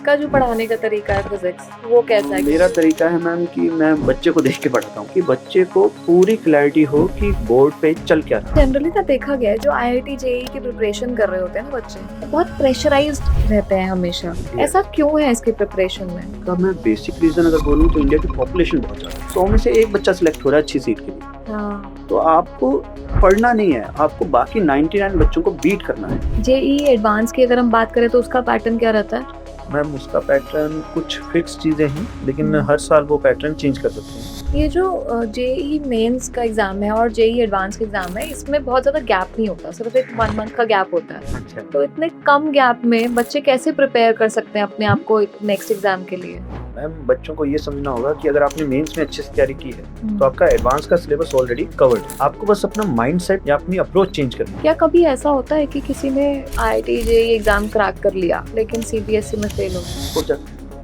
आपका जो पढ़ाने का तरीका है फिजिक्स वो कैसा है? मेरा तरीका है मैम कि मैं बच्चे को देख के पढ़ाता हूँ कि बच्चे को पूरी क्लैरिटी हो कि बोर्ड पे चल क्या रहा है। जनरली तो देखा गया है जो आईआईटी जेईई की प्रिपरेशन कर रहे होते हैं ना बच्चे, वो बहुत प्रेशराइज्ड रहते हैं हमेशा। ऐसा क्यों है इसके प्रिपरेशन में? तो मैं बेसिक रीजन अगर बोलूँ तो इंडिया की पॉपुलेशन बहुत ज़्यादा है, 100 में से एक बच्चा सिलेक्ट हो रहा है अच्छी सीट के लिए। हाँ, तो आपको पढ़ना नहीं है, आपको बाकी 99 बच्चों को बीट करना है। जेईई एडवांस की अगर हम बात करें तो उसका पैटर्न क्या रहता है? मैम उसका पैटर्न कुछ फिक्स चीज़ें हैं, लेकिन हर साल वो पैटर्न चेंज कर सकते हैं। ये जो जेईई मेंस का एग्जाम है और जेईई एडवांस का एग्जाम है, इसमें बहुत ज्यादा गैप नहीं होता, सिर्फ एक 1 मंथ का गैप होता है। अच्छा। तो इतने कम गैप में बच्चे कैसे प्रिपेयर कर सकते हैं अपने आप को नेक्स्ट एग्जाम के लिए? मैम बच्चों को ये समझना होगा कि अगर आपने मेंस में अच्छे से तैयारी की है तो आपका एडवांस का सिलेबस ऑलरेडी कवर्ड है। आपको बस अपना माइंडसेट या अपनी अप्रोच चेंज करनी है। क्या कभी ऐसा होता है कि किसी ने आईआईटी जेईई एग्जाम क्रैक कर लिया लेकिन सीबीएसई में फेल हो गया?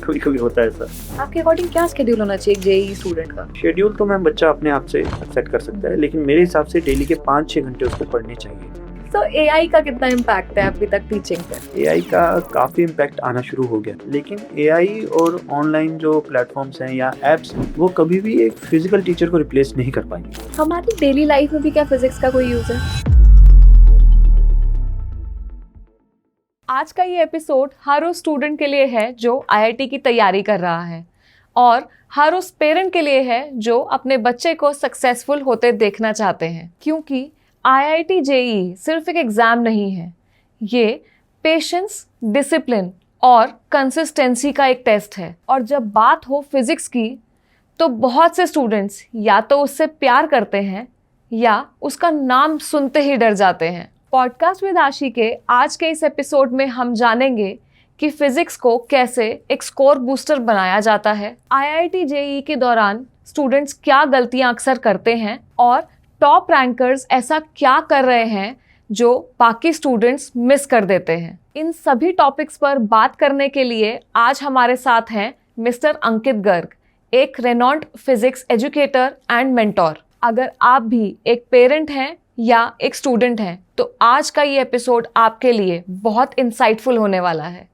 कभी कभी होता है ऐसा। आपके अकॉर्डिंग क्या शेड्यूल होना चाहिए जेईई स्टूडेंट का? शेड्यूल तो मैम बच्चा अपने आप से सेट कर सकता है, लेकिन मेरे हिसाब से डेली के 5-6 घंटे उसको पढ़ने चाहिए। तो एआई का कितना इम्पैक्ट है अभी तक टीचिंग पे? एआई का काफ़ी इम्पैक्ट आना शुरू हो गया, लेकिन एआई और ऑनलाइन जो प्लेटफॉर्म्स हैं या एप्स हैं वो कभी भी एक फिजिकल टीचर को रिप्लेस नहीं कर पाएंगे। हमारी डेली लाइफ में भी क्या फिजिक्स का कोई यूज है? आज का ये एपिसोड हर उस स्टूडेंट के लिए है जो आईआईटी की तैयारी कर रहा है, और हर उस पेरेंट के लिए है जो अपने बच्चे को सक्सेसफुल होते देखना चाहते हैं। क्योंकि आईआईटी जेईई सिर्फ एक एग्जाम नहीं है, ये पेशेंस, डिसिप्लिन और कंसिस्टेंसी का एक टेस्ट है। और जब बात हो फिजिक्स की तो बहुत से स्टूडेंट्स या तो उससे प्यार करते हैं या उसका नाम सुनते ही डर जाते हैं। पॉडकास्ट विद आशी के आज के इस एपिसोड में हम जानेंगे कि फिजिक्स को कैसे एक स्कोर बूस्टर बनाया जाता है, आईआईटी जेईई के दौरान स्टूडेंट्स क्या गलतियां अक्सर करते हैं और टॉप रैंकर्स ऐसा क्या कर रहे हैं जो बाकी स्टूडेंट्स मिस कर देते हैं। इन सभी टॉपिक्स पर बात करने के लिए आज हमारे साथ हैं मिस्टर अंकित गर्ग, एक रेनॉन्ड फिजिक्स एजुकेटर एंड मेंटोर। अगर आप भी एक पेरेंट हैं या एक स्टूडेंट हैं तो आज का ये एपिसोड आपके लिए बहुत इंसाइटफुल होने वाला है।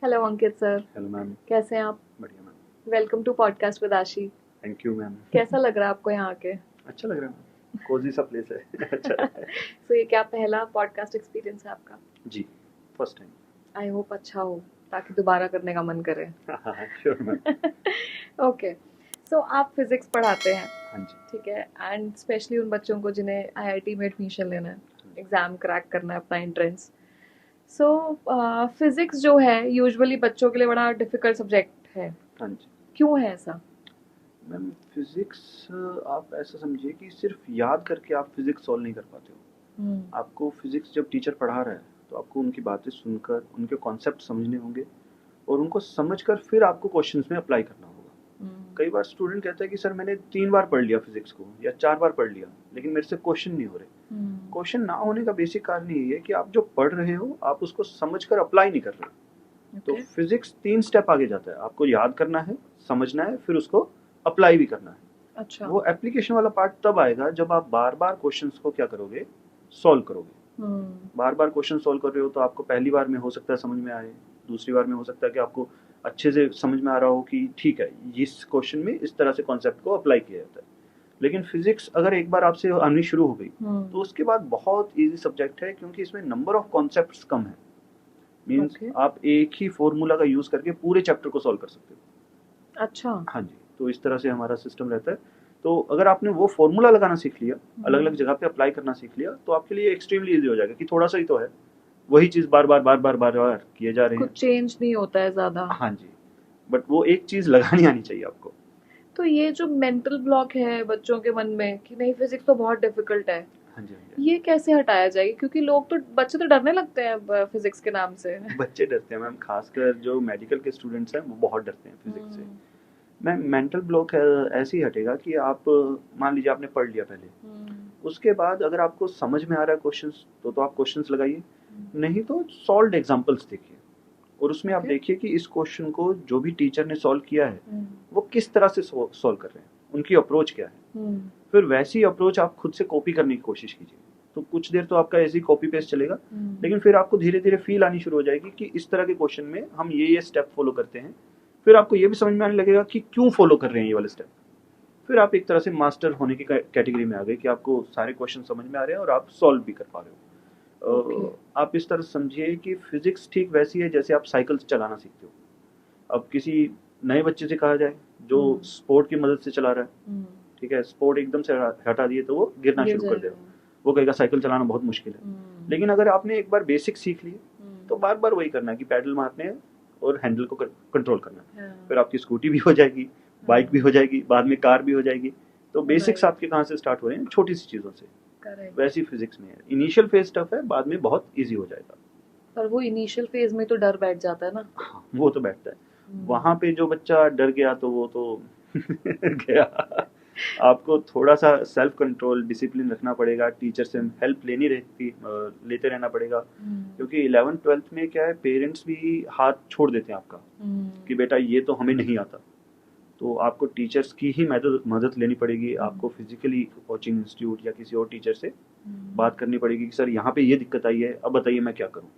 Hello Ankit sir. Hello ma'am. कैसे हैं आप? बढ़िया ma'am. Welcome to podcast with Aashi. Thank you ma'am. कैसा लग रहा है आपको यहाँ आके? अच्छा लग रहा है, कोजी सा प्लेस है। अच्छा है। तो ये क्या पहला पॉडकास्ट एक्सपीरियंस है आपका? जी, फर्स्ट टाइम। आई होप अच्छा हो ताकि दोबारा करने का मन करे। Sure ma'am. ओके, सो आप फिजिक्स पढ़ाते हैं, हाँ जी। ठीक है, एंड स्पेशली उन बच्चों को जिन्हें आईआईटी में एडमिशन लेना है, एग्जाम क्रैक करना है अपना एंट्रेंस। सो फिजिक्स जो है यूजुअली बच्चों के लिए बड़ा डिफिकल्ट सब्जेक्ट है। हाँ जी क्यों है ऐसा? मैम, फिजिक्स आप ऐसा समझिए कि सिर्फ याद करके आप फिजिक्स सॉल्व नहीं कर पाते हो। आपको फिजिक्स जब टीचर पढ़ा रहा है तो आपको उनकी बातें सुनकर उनके कॉन्सेप्ट समझने होंगे और उनको समझकर फिर आपको क्वेश्चंस में अप्लाई करना होगा। कई बार स्टूडेंट कहता है कि सर मैंने 3 बार पढ़ लिया फिजिक्स को या 4 बार पढ़ लिया, लेकिन मेरे से क्वेश्चन नहीं हो रहे। क्वेश्चन ना होने का बेसिक कारण यही है कि आप जो पढ़ रहे हो आप उसको समझकर अप्लाई नहीं कर रहे। तो फिजिक्स 3 स्टेप आगे जाता है, आपको याद करना है, समझना है, फिर उसको अप्लाई भी करना है। अच्छा। वो एप्लीकेशन वाला पार्ट तब आएगा जब आप बार बार क्वेश्चंस को क्या करोगे, सॉल्व करोगे। बार बार क्वेश्चन सॉल्व कर रहे हो तो आपको पहली बार में हो सकता है समझ में आए, दूसरी बार में हो सकता है कि आपको अच्छे से समझ में आ रहा हो कि ठीक है इस क्वेश्चन में इस तरह से कॉन्सेप्ट को अप्लाई किया जाता है। लेकिन फिजिक्स अगर एक बार आपसे आनी शुरू हो गई तो उसके बाद बहुत इजी सब्जेक्ट है, क्योंकि इसमें नंबर ऑफ कॉन्सेप्ट्स कम है। मींस आप एक ही फॉर्मूला का यूज करके पूरे चैप्टर को सॉल्व कर सकते हो। अच्छा। हाँ जी, तो इस तरह से हमारा सिस्टम रहता है। तो अगर आपने वो फॉर्मूला लगाना सीख लिया, अलग अलग जगह पे अप्लाई करना सीख लिया, तो आपके लिए एक्सट्रीमली इजी हो जाएगा कि थोड़ा सा ही तो है, वही चीज बार बार किए जा रहे हैं, कुछ चेंज नहीं होता है ज्यादा। हाँ जी, बट वो एक चीज लगानी आनी चाहिए आपको। तो ये जो मेंटल ब्लॉक है बच्चों के मन में कि नहीं फिजिक्स तो बहुत डिफिकल्ट है, हाँ जी, हाँ जी। ये कैसे हटाया जाएगा? क्योंकि लोग तो बच्चे तो डरने लगते हैं फिजिक्स के नाम से। बच्चे डरते हैं मैम, खासकर जो मेडिकल के स्टूडेंट्स हैं वो बहुत डरते हैं फिजिक्स से। मैम मेंटल ब्लॉक ऐसे ही हटेगा कि आप मान लीजिए आपने पढ़ लिया पहले, उसके बाद अगर आपको समझ में आ रहा है क्वेश्चंस तो आप क्वेश्चंस लगाइए, नहीं तो सॉल्व्ड एग्जांपल्स देखिए और उसमें आप देखिए कि इस क्वेश्चन को जो भी टीचर ने सॉल्व किया है वो किस तरह से सॉल्व कर रहे हैं, उनकी अप्रोच क्या है। फिर वैसी अप्रोच आप खुद से कॉपी करने की कोशिश कीजिए। तो कुछ देर तो आपका ऐसे ही कॉपी पेस्ट चलेगा, लेकिन फिर आपको धीरे धीरे फील आनी शुरू हो जाएगी कि इस तरह के क्वेश्चन में हम ये स्टेप फॉलो करते हैं। फिर आपको ये भी समझ में आने लगेगा कि क्यों फॉलो कर रहे हैं ये वाले स्टेप। फिर आप एक तरह से मास्टर होने की कैटेगरी में आ गए कि आपको सारे क्वेश्चन समझ में आ रहे हैं और आप सॉल्व भी कर पा रहे हो। आप इस तरह समझिए कि फिजिक्स ठीक वैसी है जैसे आप साइकिल चलाना सीखते हो। अब किसी नए बच्चे से कहा जाए जो स्पोर्ट की मदद से चला रहा है, ठीक है, स्पोर्ट एकदम से हटा दिए तो वो गिरना शुरू कर देगा, वो कहेगा साइकिल चलाना बहुत मुश्किल है। लेकिन अगर आपने एक बार बेसिक सीख लिए तो बार बार वही करना है कि पैडल मारने हैं और हैंडल को कंट्रोल करना है। फिर आपकी स्कूटी भी हो जाएगी, बाइक भी हो जाएगी, बाद में कार भी हो जाएगी। तो बेसिक्स आपके कहाँ से स्टार्ट हो रहे हैं, छोटी सी चीजों से। वैसी फिजिक्स में है, इनिशियल फेज टफ है, बाद में बहुत इजी हो जाएगा। पर वो इनिशियल फेज में तो डर बैठ जाता है ना। हाँ, वो तो बैठता है। वहां पे जो बच्चा डर गया तो वो तो गया। आपको थोड़ा सा सेल्फ कंट्रोल, डिसिप्लिन रखना पड़ेगा, टीचर से हेल्प लेते रहना पड़ेगा। क्योंकि 11th-12th में क्या है, पेरेंट्स भी हाथ छोड़ देते हैं आपका कि बेटा ये तो हमें नहीं आता। तो आपको टीचर्स की ही मदद लेनी पड़ेगी। आपको फिजिकली कोचिंग इंस्टीट्यूट या किसी और टीचर से बात करनी पड़ेगी कि सर यहाँ पे ये दिक्कत आई है, अब बताइए मैं क्या करूँ,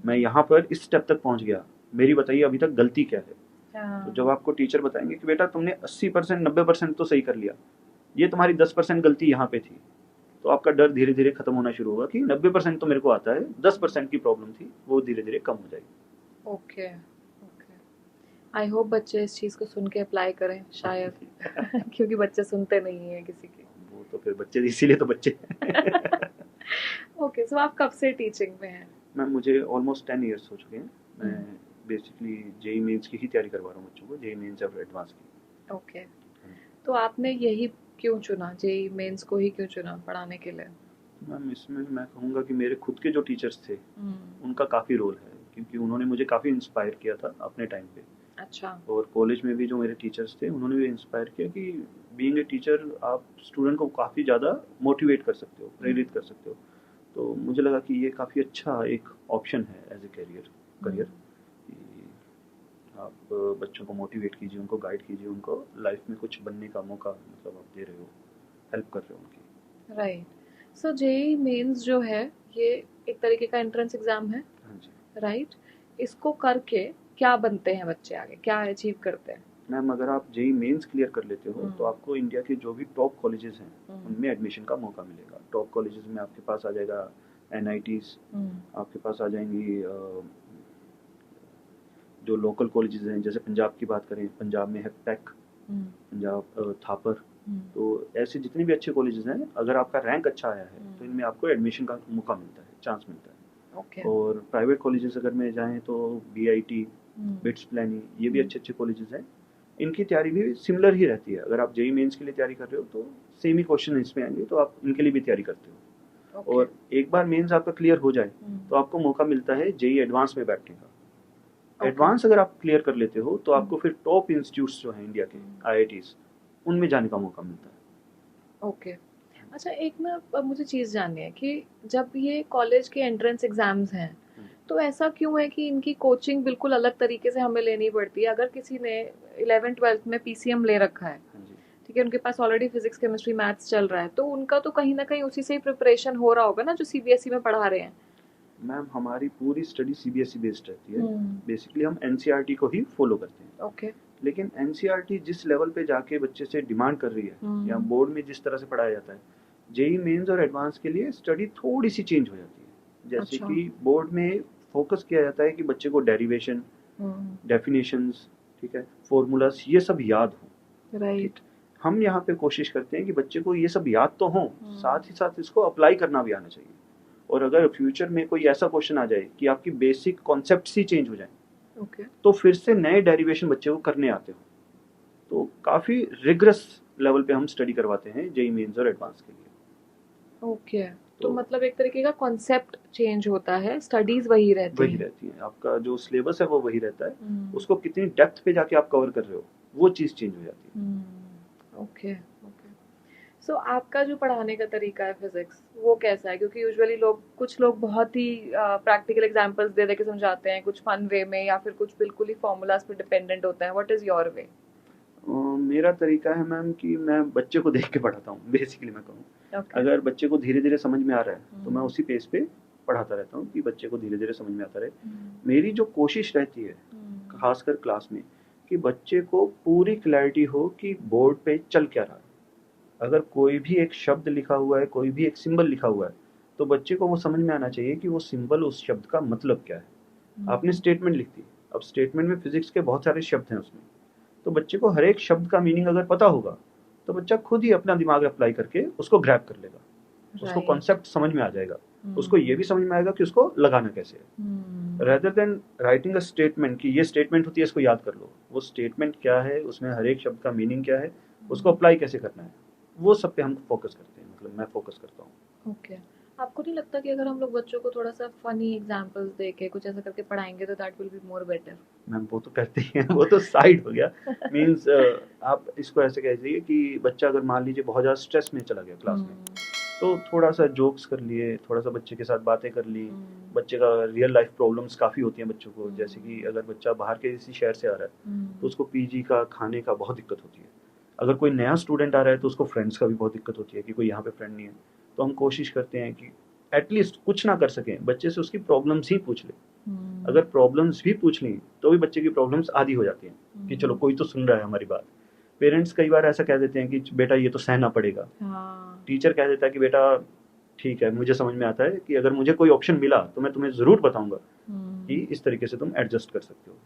मैं यहाँ पर इस स्टेप तक पहुँच गया, मेरी बताइए अभी तक गलती क्या है। तो जब आपको टीचर बताएंगे कि बेटा तुमने 80% 90% तो सही कर लिया, ये तुम्हारी 10% गलती यहाँ पे थी, तो आपका डर धीरे धीरे खत्म होना शुरू होगा कि 90% तो मेरे को आता है, 10% की प्रॉब्लम थी, वो धीरे धीरे कम हो जाएगी। ओके, आई होप बच्चे इस चीज़ को सुन के अप्लाई करें शायद। क्योंकि बच्चे सुनते नहीं है किसी की। वो तो फिर बच्चे, इसीलिए तो बच्चे। ओके, सो आप कब से टीचिंग में हैं? मैम मुझे ऑलमोस्ट 10 ईयर्स हो चुके हैं। मैं बेसिकली जेई मेंस की ही तैयारी करवा रहा हूँ बच्चों को, जेई मेंस और एडवांस की। ओके, तो आपने यही क्यों चुना, जेई मेंस को ही क्यों चुना पढ़ाने के लिए? मैम इसमें मैं कहूँगा कि मेरे खुद के जो टीचर्स थे उनका काफ़ी रोल है, क्योंकि उन्होंने मुझे काफ़ी इंस्पायर किया था अपने टाइम पे। अच्छा। और कॉलेज में भी जो मेरे टीचर्स थे उन्होंने भी इंस्पायर किया कि बीइंग ए टीचर आप स्टूडेंट को काफ़ी ज़्यादा मोटिवेट कर सकते हो, प्रेरित कर सकते हो। तो मुझे लगा कि ये काफ़ी अच्छा एक ऑप्शन है एज ए करियर कि आप बच्चों को मोटिवेट कीजिए, उनको गाइड कीजिए, उनको लाइफ में कुछ बनने का मौका मतलब आप दे रहे हो, हेल्प कर रहे हो उनकी। राइट। सो जेई मेंस जो है ये एक तरीके का एंट्रेंस एग्जाम है। हाँ जी। राइट। इसको करके क्या बनते हैं बच्चे, आगे क्या अचीव करते हैं? मैम अगर आप जेई मेंस क्लियर कर लेते हो तो आपको इंडिया के जो भी टॉप कॉलेजेस हैं उनमें एडमिशन का मौका मिलेगा। टॉप कॉलेजेस में आपके पास आ जाएगा एनआईटीज, आपके पास आ जाएंगी जो लोकल कॉलेजेस हैं, जैसे पंजाब की बात करें, पंजाब में है पैक, पंजाब थापर। तो ऐसे जितने भी अच्छे कॉलेजेस हैं, अगर आपका रैंक अच्छा आया है तो इनमें आपको एडमिशन का मौका मिलता है, चांस मिलता है। okay. और प्राइवेट कॉलेजेस अगर में जाएं तो बीआईटी, बिट्स प्लानी, ये भी अच्छे अच्छे कॉलेजेस हैं। इनकी तैयारी भी सिमिलर ही रहती है। अगर आप जेई मेंस के लिए तैयारी कर रहे हो तो सेम ही क्वेश्चन इसमें आएंगे, तो आप इनके लिए भी तैयारी करते हो। और एक बार मेंस आपका क्लियर हो जाए तो आपको मौका मिलता है जेई एडवांस में बैठने का। एडवांस अगर आप क्लियर कर लेते हो तो आपको फिर टॉप इंस्टीट्यूट्स जो हैं इंडिया के, आईआईटीज, उनमें जाने का मौका मिलता है। ओके। अच्छा, एक ना मुझे चीज़ जाननी है कि जब ये कॉलेज के एंट्रेंस एग्जाम्स हैं तो ऐसा क्यों है कि इनकी कोचिंग बिल्कुल अलग तरीके से हमें लेनी पड़ती है? अगर किसी ने 11th-12th में पीसीएम ले रखा है, ठीक है, उनके पास ऑलरेडी फिजिक्स, केमिस्ट्री, मैथ्स चल रहा है, तो उनका तो कहीं ना कहीं उसी से ही प्रिपरेशन हो रहा होगा ना जो सीबीएसई में पढ़ा रहे हैं। मैम हमारी पूरी स्टडी सीबीएसई बेस्ड रहती है। बेसिकली हम एनसीईआरटी को ही फॉलो करते हैं। ओके। लेकिन एनसीईआरटी जिस लेवल पे जाके बच्चे से डिमांड कर रही है या बोर्ड में जिस तरह से पढ़ाया जाता है, जेई मेंस और एडवांस के लिए स्टडी थोड़ी सी चेंज हो जाती है। जैसे कि बोर्ड में फोकस किया जाता है कि बच्चे को डेरिवेशन, डेफिनेशंस, ठीक है, फॉर्मूलाज, ये सब याद हो। राइट। हम यहाँ पे कोशिश करते हैं कि बच्चे को ये सब याद तो हो, साथ ही साथ इसको अप्लाई करना भी आना चाहिए। और अगर फ्यूचर में कोई ऐसा क्वेश्चन आ जाए कि आपकी बेसिक कॉन्सेप्ट्स ही चेंज हो जाए, तो फिर से नए डेरिवेशन बच्चे को करने आते हो। तो काफी रिगरस लेवल पे हम स्टडी करवाते हैं जेई मेंस और एडवांस के लिए। ओके। तो मतलब एक तरीके का कॉन्सेप्ट चेंज होता है, स्टडीज वही रहती है, आपका जो सिलेबस है वो वही रहता है, उसको कितनी डेप्थ पे जाके आप कवर कर रहे हो वो चीज चेंज हो जाती है। Okay okay. सो आपका जो पढ़ाने का तरीका है फिजिक्स, वो कैसा है? क्योंकि यूजुअली कुछ लोग बहुत ही प्रैक्टिकल एग्जांपल्स दे दे के समझाते हैं, कुछ फन वे में, या फिर कुछ बिल्कुल ही फॉर्मूलाज पे डिपेंडेंट होता है। What is your way? मेरा तरीका है मैम कि मैं बच्चे को देख के पढ़ाता हूँ, बेसिकली मैं कहूँ। Okay. अगर बच्चे को धीरे धीरे समझ में आ रहा है तो मैं हम्म। उसी पेज पे पढ़ाता रहता हूँ कि बच्चे को धीरे धीरे समझ में आता रहे। हम्म। मेरी जो कोशिश रहती है खासकर क्लास में कि बच्चे को पूरी क्लैरिटी हो कि बोर्ड पे चल क्या रहा है। अगर कोई भी एक शब्द लिखा हुआ है, कोई भी एक सिंबल लिखा हुआ है, तो बच्चे को वो समझ में आना चाहिए कि वो सिंबल उस शब्द का मतलब क्या है। आपने स्टेटमेंट लिख दी, अब स्टेटमेंट में फिजिक्स के बहुत सारे शब्द हैं उसमें, तो बच्चे को हर एक शब्द का मीनिंग अगर पता होगा तो बच्चा खुद ही अपना दिमाग अप्लाई करके उसको ग्रैब कर लेगा, उसको Right. कॉन्सेप्ट समझ में आ जाएगा, उसको ये भी समझ में आएगा कि उसको लगाना कैसे है। Rather than writing a statement कि ये स्टेटमेंट होती है, इसको याद कर लो, वो स्टेटमेंट क्या है, उसमें हर एक शब्द का मीनिंग क्या है, उसको अप्लाई कैसे करना है, वो सब पे हम फोकस करते हैं, मतलब मैं फोकस करता हूँ। ओके। आपको नहीं लगता कि अगर हम लोग बच्चों को थोड़ा सा फनी एग्जांपल्स दे के कुछ ऐसा करके पढ़ाएंगे तो that will be more better? Ma'am वो तो करते ही हैं, वो तो साइड हो गया। मीन्स आप इसको ऐसे कह दीजिए कि बच्चा अगर मान लीजिए बहुत ज़्यादा स्ट्रेस में चला गया क्लास में, तो थोड़ा सा जोक्स कर लिए, थोड़ा सा बच्चे के साथ बातें कर ली। बच्चे का रियल लाइफ प्रॉब्लम्स काफ़ी होती हैं बच्चों को, जैसे कि अगर बच्चा बाहर के किसी शहर से आ रहा है तो उसको पीजी का खाने का बहुत दिक्कत होती है। अगर कोई नया स्टूडेंट आ रहा है तो उसको फ्रेंड्स का भी बहुत दिक्कत होती है कि कोई यहाँ पे फ्रेंड नहीं है। तो हम कोशिश करते हैं कि एटलीस्ट कुछ ना कर सकें, बच्चे से उसकी प्रॉब्लम्स ही पूछ ले। अगर प्रॉब्लम्स भी पूछ ली तो भी बच्चे की प्रॉब्लम्स आधी हो जाती हैं कि चलो कोई तो सुन रहा है हमारी बात। पेरेंट्स कई बार ऐसा कह देते हैं कि बेटा ये तो सहना पड़ेगा। टीचर कह देता है कि बेटा ठीक है, मुझे समझ में आता है कि अगर मुझे कोई ऑप्शन मिला तो मैं तुम्हें ज़रूर बताऊंगा कि इस तरीके से तुम एडजस्ट कर सकते हो।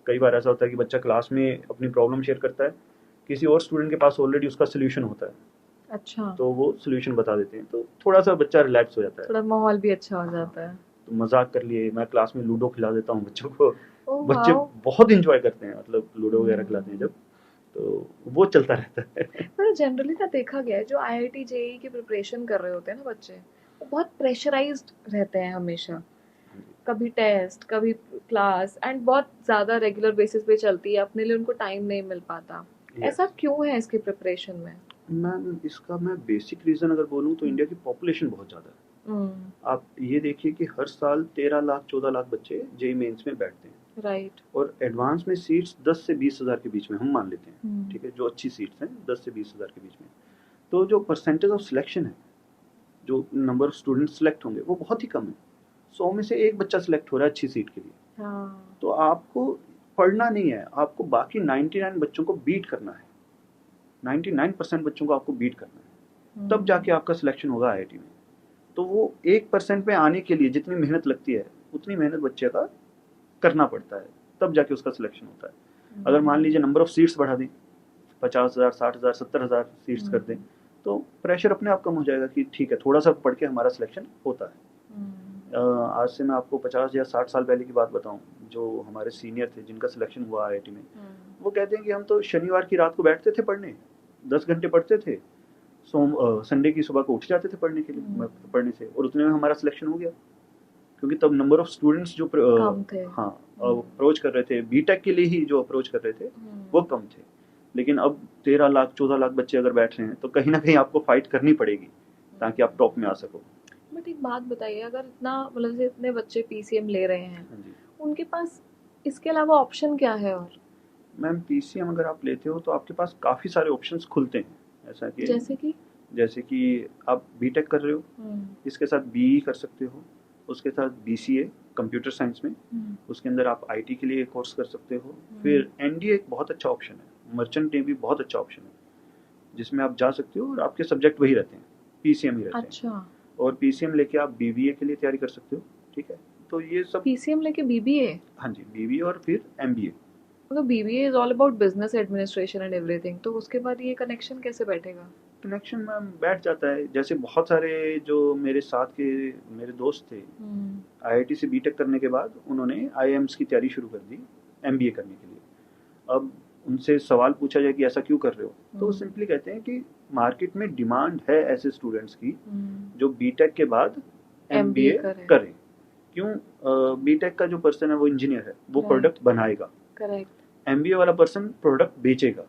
कई बार ऐसा होता है कि बच्चा क्लास में अपनी प्रॉब्लम शेयर करता है, किसी और स्टूडेंट के पास ऑलरेडी उसका सोल्यूशन होता है। अच्छा। तो वो सोल्यूशन बता देते हैं, तो थोड़ा सा बच्चा रिलैक्स हो जाता है, थोड़ा माहौल भी अच्छा हो जाता है। तो मजाक कर लिए। मैं क्लास में लूडो खिला देता हूँ बच्चों को। ओह बच्चे वाओ। बहुत इंजॉय करते हैं, मतलब लूडो वगैरह खिलाते हैं जब, तो वो चलता रहता है। पर जनरली ना देखा गया है जो आईआईटी जेईई की प्रिपरेशन कर रहे होते हैं ना बच्चे, वो बहुत प्रेशराइज्ड रहते हैं हमेशा। कभी टेस्ट, कभी क्लास, एंड बहुत ज़्यादा रेगुलर बेसिस पे चलती है, अपने लिए उनको टाइम नहीं मिल पाता। ऐसा क्यों है इसकी प्रिपरेशन में? मैम इसका मैं बेसिक रीज़न अगर बोलूँ तो इंडिया की पॉपुलेशन बहुत ज़्यादा है। आप ये देखिए कि हर साल 13 लाख 14 लाख बच्चे जेईई मेंस में बैठते हैं। राइट। और एडवांस में सीट्स 10 से 20 हज़ार के बीच में हम मान लेते हैं, ठीक है, जो अच्छी सीट्स हैं 10 से 20 हज़ार के बीच में। तो जो परसेंटेज ऑफ सिलेक्शन है, जो नंबर ऑफ स्टूडेंट सेलेक्ट होंगे वो बहुत ही कम है। 100 में से एक बच्चा सेलेक्ट हो रहा है अच्छी सीट के लिए। तो आपको पढ़ना नहीं है, आपको बाकी 99 बच्चों को बीट करना है। 99% बच्चों को आपको बीट करना है, तब जाके आपका सिलेक्शन होगा आईआईटी में। तो वो 1% में आने के लिए जितनी मेहनत लगती है उतनी मेहनत बच्चे का करना पड़ता है, तब जाके उसका सिलेक्शन होता है। अगर मान लीजिए नंबर ऑफ सीट्स बढ़ा दें, 50,000 60,000 70,000 सीट्स कर दें, तो प्रेशर अपने आप कम हो जाएगा कि ठीक है थोड़ा सा पढ़ के हमारा सिलेक्शन होता है। आज से मैं आपको 50 या 60 साल पहले की बात बताऊं, जो हमारे सीनियर थे जिनका सिलेक्शन हुआ आईआईटी में, वो कहते हैं कि हम तो शनिवार की रात को बैठते थे पढ़ने, 10 घंटे पढ़ते थे, संडे की सुबह को उठ जाते थे पढ़ने के लिए, पढ़ने से, और उतने में हमारा सिलेक्शन हो गया। क्योंकि तब नंबर ऑफ स्टूडेंट्स जो अप्रोच कर रहे थे बीटेक के लिए ही, जो अप्रोच कर रहे थे वो कम थे। लेकिन अब 13 लाख 14 लाख बच्चे अगर बैठ रहे हैं तो कहीं ना कहीं आपको फाइट करनी पड़ेगी ताकि आप टॉप में आ सको। बट एक बात बताइए, अगर इतना मतलब इतने बच्चे पीसीएम ले रहे हैं, उनके पास इसके अलावा ऑप्शन क्या है? और मैम पीसीएम अगर आप लेते हो तो आपके पास काफ़ी सारे ऑप्शंस खुलते हैं। ऐसा कि जैसे कि आप बीटेक कर रहे हो, इसके साथ बीई कर सकते हो, उसके साथ बीसीए कंप्यूटर साइंस में, उसके अंदर आप आईटी के लिए कोर्स कर सकते हो। फिर एनडीए एक बहुत अच्छा ऑप्शन है, मर्चेंट नेवी बहुत अच्छा ऑप्शन है जिसमें आप जा सकते हो और आपके सब्जेक्ट वही रहते हैं, पीसीएम ही रहते हैं। और पीसीएम लेके आप बीबीए के लिए तैयारी कर सकते हो, ठीक है। तो ये सब पीसीएम लेके बीबीए? हाँ जी, बीबीए और फिर एमबीए। तो BBA is all about business administration and everything, तो उसके बाद ये कनेक्शन कैसे बैठेगा? कनेक्शन मैम बैठ जाता है। जैसे बहुत सारे जो मेरे साथ के मेरे दोस्त थे, आईआईटी से बीटेक करने के बाद उन्होंने आईआईएम्स की तैयारी शुरू कर दी एमबीए करने के लिए। अब उनसे सवाल पूछा जाए कि ऐसा क्यों कर रहे हो, तो वो सिंपली कहते हैं कि मार्केट में डिमांड है ऐसे स्टूडेंट्स की जो बीटेक के बाद एमबीए करें। क्यों? बीटेक का जो पर्सन है वो इंजीनियर है, वो प्रोडक्ट बनाएगा, करेक्ट। एमबीए वाला पर्सन प्रोडक्ट बेचेगा।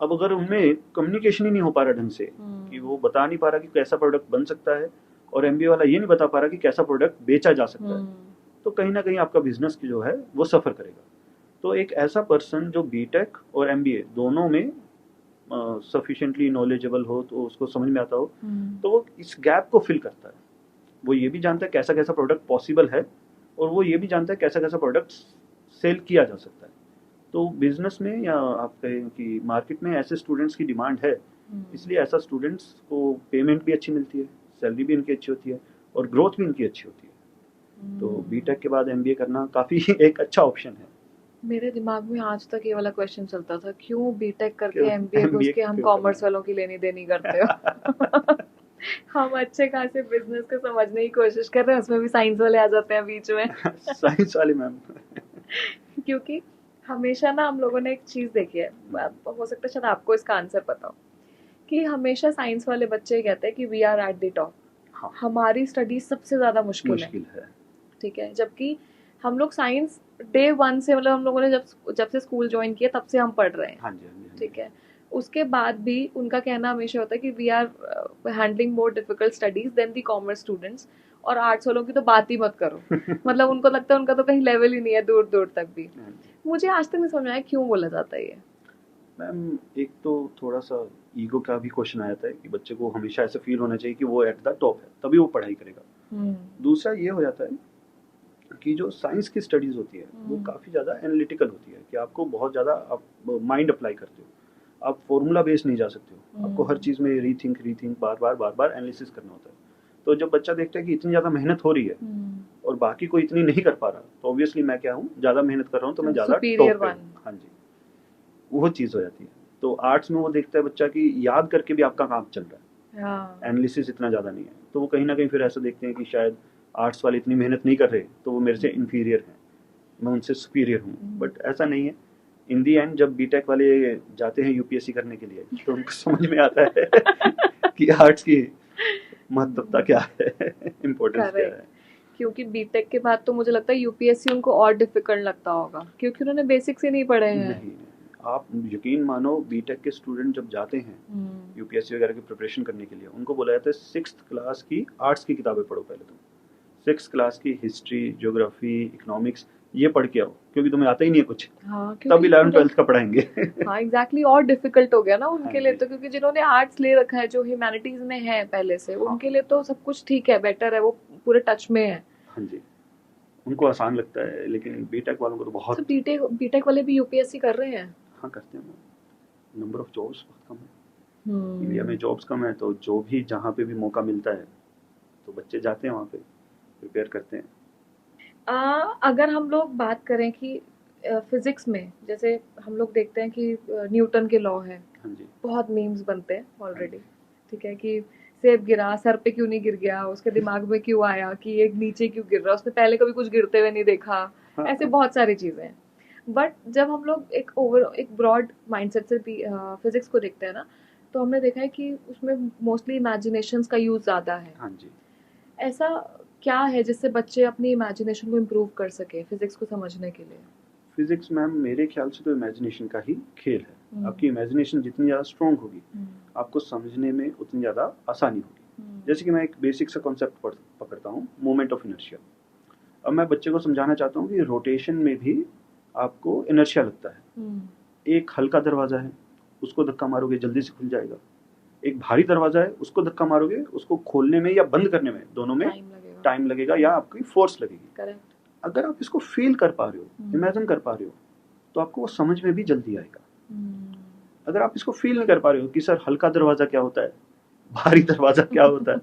अब अगर उनमें कम्युनिकेशन ही नहीं हो पा रहा ढंग से, कि वो बता नहीं पा रहा कि कैसा प्रोडक्ट बन सकता है, और एमबीए वाला ये नहीं बता पा रहा कि कैसा प्रोडक्ट बेचा जा सकता है, तो कहीं ना कहीं आपका बिजनेस की जो है वो सफ़र करेगा। तो एक ऐसा पर्सन जो बीटेक और एमबीए दोनों में सफिशिएंटली नॉलेजेबल हो, तो उसको समझ में आता हो, तो वो इस गैप को फिल करता है। वो ये भी जानता है कैसा कैसा प्रोडक्ट पॉसिबल है, और वो ये भी जानता है कैसा कैसा प्रोडक्ट सेल किया जा सकता है। तो बिजनेस में या आप कहें कि मार्केट में ऐसे स्टूडेंट्स की डिमांड है, इसलिए ऐसा स्टूडेंट्स को पेमेंट भी अच्छी मिलती है, सैलरी भी इनकी अच्छी होती है, और ग्रोथ भी इनकी अच्छी होती है। तो बीटेक के बाद एमबीए करना काफ़ी एक अच्छा ऑप्शन है। मेरे दिमाग में आज तक ये वाला क्वेश्चन चलता था, क्यों बीटेक करके क्यों एमबीए को MBA उसके हम क्यों कॉमर्स करना? वालों की लेनी देनी करते हो। हम अच्छे खासे बिजनेस को समझने की कोशिश कर रहे हैं, उसमें भी साइंस वाले आ जाते हैं बीच में। साइंस वाली मैम। क्योंकि हमेशा ना हम लोगों ने एक चीज देखी है, हो सकता है शायद आपको इसका आंसर पता हो, कि हमेशा साइंस वाले बच्चे कहते हैं कि we are at the top, हाँ, हमारी स्टडी सबसे ज्यादा मुश्किल है। ठीक है, जबकि हम लोग साइंस डे वन से, मतलब हम लोगों ने जब से स्कूल ज्वाइन किया तब से हम पढ़ रहे हैं। हाँ जी, हाँ जी, हाँ जी। ठीक है, उसके बाद भी उनका कहना हमेशा होता है कि we are handling more difficult studies than the commerce students, और आर्ट्स वालों की तो बात ही मत करो। मतलब उनको लगता है उनका तो कहीं लेवल ही नहीं है दूर दूर तक भी। हाँ जी। मुझे आज तक नहीं समझ आया क्यों बोला जाता है ये। मैम एक तो थोड़ा सा ईगो का भी क्वेश्चन आ जाता है कि बच्चे को हमेशा ऐसा फील होना चाहिए कि वो एट द टॉप है, तभी वो पढ़ाई करेगा। दूसरा ये हो जाता है कि जो साइंस की स्टडीज होती है वो काफ़ी ज़्यादा एनालिटिकल होती है, कि आपको बहुत ज़्यादा आप माइंड अप्लाई करते हो, आप फॉर्मूला बेस्ड नहीं जा सकते हो, आपको हर चीज़ में रीथिंक बार बार एनालिसिस करना होता है। तो जब बच्चा देखता है कि इतनी ज़्यादा मेहनत हो रही है और बाकी कोई इतनी नहीं कर पा रहा, तो ऑब्वियसली मैं क्या हूँ, ज़्यादा मेहनत कर रहा हूँ तो मैं ज़्यादा Superior टॉप पे one. हूँ। हाँ जी, वो चीज़ हो जाती है। तो आर्ट्स में वो देखता है बच्चा कि याद करके भी आपका काम चल रहा है, एनालिसिस इतना ज़्यादा नहीं है, तो वो कहीं ना कहीं फिर ऐसा देखते हैं कि शायद आर्ट्स वाले इतनी मेहनत नहीं कर रहे, तो वो मेरे से इन्फीरियर हैं, मैं उनसे सुपीरियर हूँ। बट ऐसा नहीं है। इन दी एंड जब बीटेक वाले जाते हैं यूपीएससी करने के लिए, तो उनको समझ में आता है कि आर्ट्स की महत्वता क्या है, इम्पोर्टेंस क्या है। क्योंकि बीटेक के बाद तो मुझे लगता है यूपीएससी उनको और डिफिकल्ट लगता होगा, क्योंकि उन्होंने बेसिक्स ही नहीं पढ़े हैं। नहीं, आप यकीन मानो, बीटेक के स्टूडेंट जब जाते हैं यूपीएससी वगैरह की प्रिपरेशन करने के लिए, उनको बोला जाता है 6th क्लास की आर्ट्स की किताबें पढ़ो पहले तुम, 6th क्लास की हिस्ट्री, ज्योग्राफी, इकोनॉमिक्स ये पढ़ के आओ, क्योंकि तुम्हें आता ही नहीं है कुछ। हाँ, तब 11th-12th का पढ़ाएंगे। हाँ एग्जैक्टली, और डिफिकल्ट हो गया ना उनके हाँ लिए जी। तो, क्योंकि जिन्होंने आर्ट्स ले रखा है, जो ह्यूमैनिटीज में है पहले से, हाँ। उनके लिए तो सब कुछ ठीक है, बेटर है, वो पूरे टच में है। हाँ जी, उनको आसान लगता है, लेकिन बीटेक वालों को तो बहुत। तो बीटेक वाले भी यूपीएससी कर रहे हैं? हाँ करते हैं, नंबर ऑफ जॉब्स बहुत कम है, इंडिया में जॉब्स कम है, तो जो भी जहाँ पे भी मौका मिलता है तो बच्चे जाते हैं वहाँ पे, प्रिपेयर करते हैं। अगर हम लोग बात करें कि फिजिक्स में, जैसे हम लोग देखते हैं कि न्यूटन के लॉ है, हाँ जी, बहुत मीम्स बनते हैं ऑलरेडी। ठीक है, कि सेब गिरा, सर पे क्यों नहीं गिर गया, उसके दिमाग में क्यों आया कि एक नीचे क्यों गिर रहा, उसने पहले कभी कुछ गिरते हुए नहीं देखा। हाँ, ऐसे हाँ। बहुत सारी चीजें हैं। बट जब हम लोग एक ब्रॉड माइंडसेट से फिजिक्स को देखते हैं ना, तो हमने देखा है कि उसमें मोस्टली इमेजिनेशंस का यूज ज्यादा है। हाँ जी। ऐसा क्या है जिससे बच्चे अपनी इमेजिनेशन को इम्प्रूव कर सके फिजिक्स को समझने के लिए? फिजिक्स मैम मेरे ख्याल से तो इमेजिनेशन का ही खेल है। आपकी इमेजिनेशन जितनी ज़्यादा स्ट्रॉन्ग होगी, आपको समझने में उतनी ज़्यादा आसानी होगी। जैसे कि मैं एक बेसिक सा कॉन्सेप्ट पकड़ता हूँ, मोमेंट ऑफ इनर्शिया। अब मैं बच्चे को समझाना चाहता हूँ कि रोटेशन में भी आपको इनर्शिया लगता है। एक हल्का दरवाज़ा है, उसको धक्का मारोगे जल्दी से खुल जाएगा। एक भारी दरवाज़ा है, उसको धक्का मारोगे, उसको खोलने में या बंद करने में, दोनों में टाइम लगेगा या आपकी फोर्स लगेगी। करेक्ट। अगर आप इसको फील कर पा रहे हो, इमेजिन कर पा रहे हो, तो आपको वो समझ में भी जल्दी आएगा। अगर आप इसको फील नहीं कर पा रहे हो कि सर हल्का दरवाज़ा क्या होता है, भारी दरवाज़ा क्या होता है,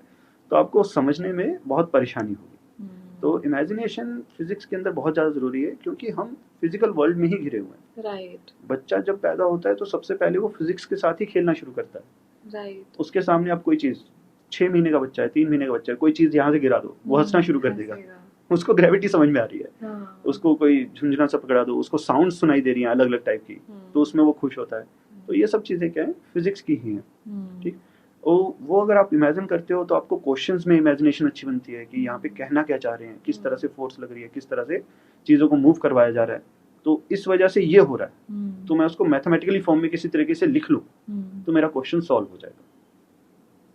तो आपको समझने में बहुत परेशानी होगी। तो इमेजिनेशन फिजिक्स के अंदर बहुत ज़्यादा ज़रूरी है, क्योंकि हम फिजिकल वर्ल्ड में ही घिरे हुए हैं। राइट। बच्चा जब पैदा होता है तो सबसे पहले वो फिजिक्स के साथ ही खेलना शुरू करता है। राइट। उसके सामने आप कोई चीज़, 6 महीने का बच्चा है, 3 महीने का बच्चा है, कोई चीज़ यहाँ से गिरा दो, वो हंसना शुरू कर देगा। उसको ग्रेविटी समझ में आ रही है। उसको कोई झुंझुना सा पकड़ा दो, उसको साउंड सुनाई दे रही है अलग अलग टाइप की, तो उसमें वो खुश होता है। तो ये सब चीज़ें क्या है, फिजिक्स की ही हैं। ठीक, वो अगर आप इमेजिन करते हो तो आपको क्वेश्चंस में इमेजिनेशन अच्छी बनती है कि यहाँ पे कहना क्या चाह रहे हैं, किस तरह से फोर्स लग रही है, किस तरह से चीज़ों को मूव करवाया जा रहा है, तो इस वजह से ये हो रहा है। तो मैं उसको मैथमेटिकली फॉर्म में किसी तरीके से लिख लूँ तो मेरा क्वेश्चन सॉल्व हो जाएगा।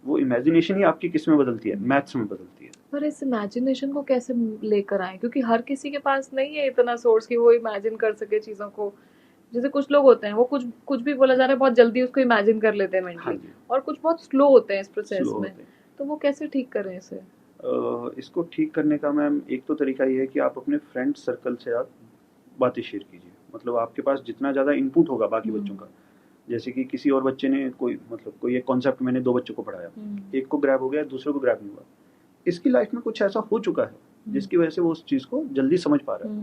वो इमेजिनेशन ही आपकी किस में बदलती है, मैथ्स में बदलती है। पर इस इमेजिनेशन को कैसे लेकर आए, क्योंकि हर किसी के पास नहीं है इतना सोर्स कि वो इमेजिन कर सके चीज़ों को। जैसे कुछ लोग होते हैं वो कुछ कुछ भी बोला जा रहा है बहुत जल्दी उसको इमेजिन कर लेते हैं हाँ मेंटली, जी, और कुछ बहुत स्लो होते हैं इस प्रोसेस स्लो में। होते हैं। तो वो कैसे ठीक करें इसे? इसको ठीक करने का मैम एक तो तरीका ये है कि आप अपने फ्रेंड सर्कल से आप बातें शेयर कीजिए। मतलब आपके पास जितना ज़्यादा इनपुट होगा बाकी बच्चों का, जैसे कि किसी और बच्चे ने कोई एक कॉन्सेप्ट मैंने 2 बच्चों को पढ़ाया, एक को ग्रैब हो गया, दूसरे को ग्रैब नहीं हुआ। इसकी लाइफ में कुछ ऐसा हो चुका है जिसकी वजह से वो उस चीज़ को जल्दी समझ पा रहा है।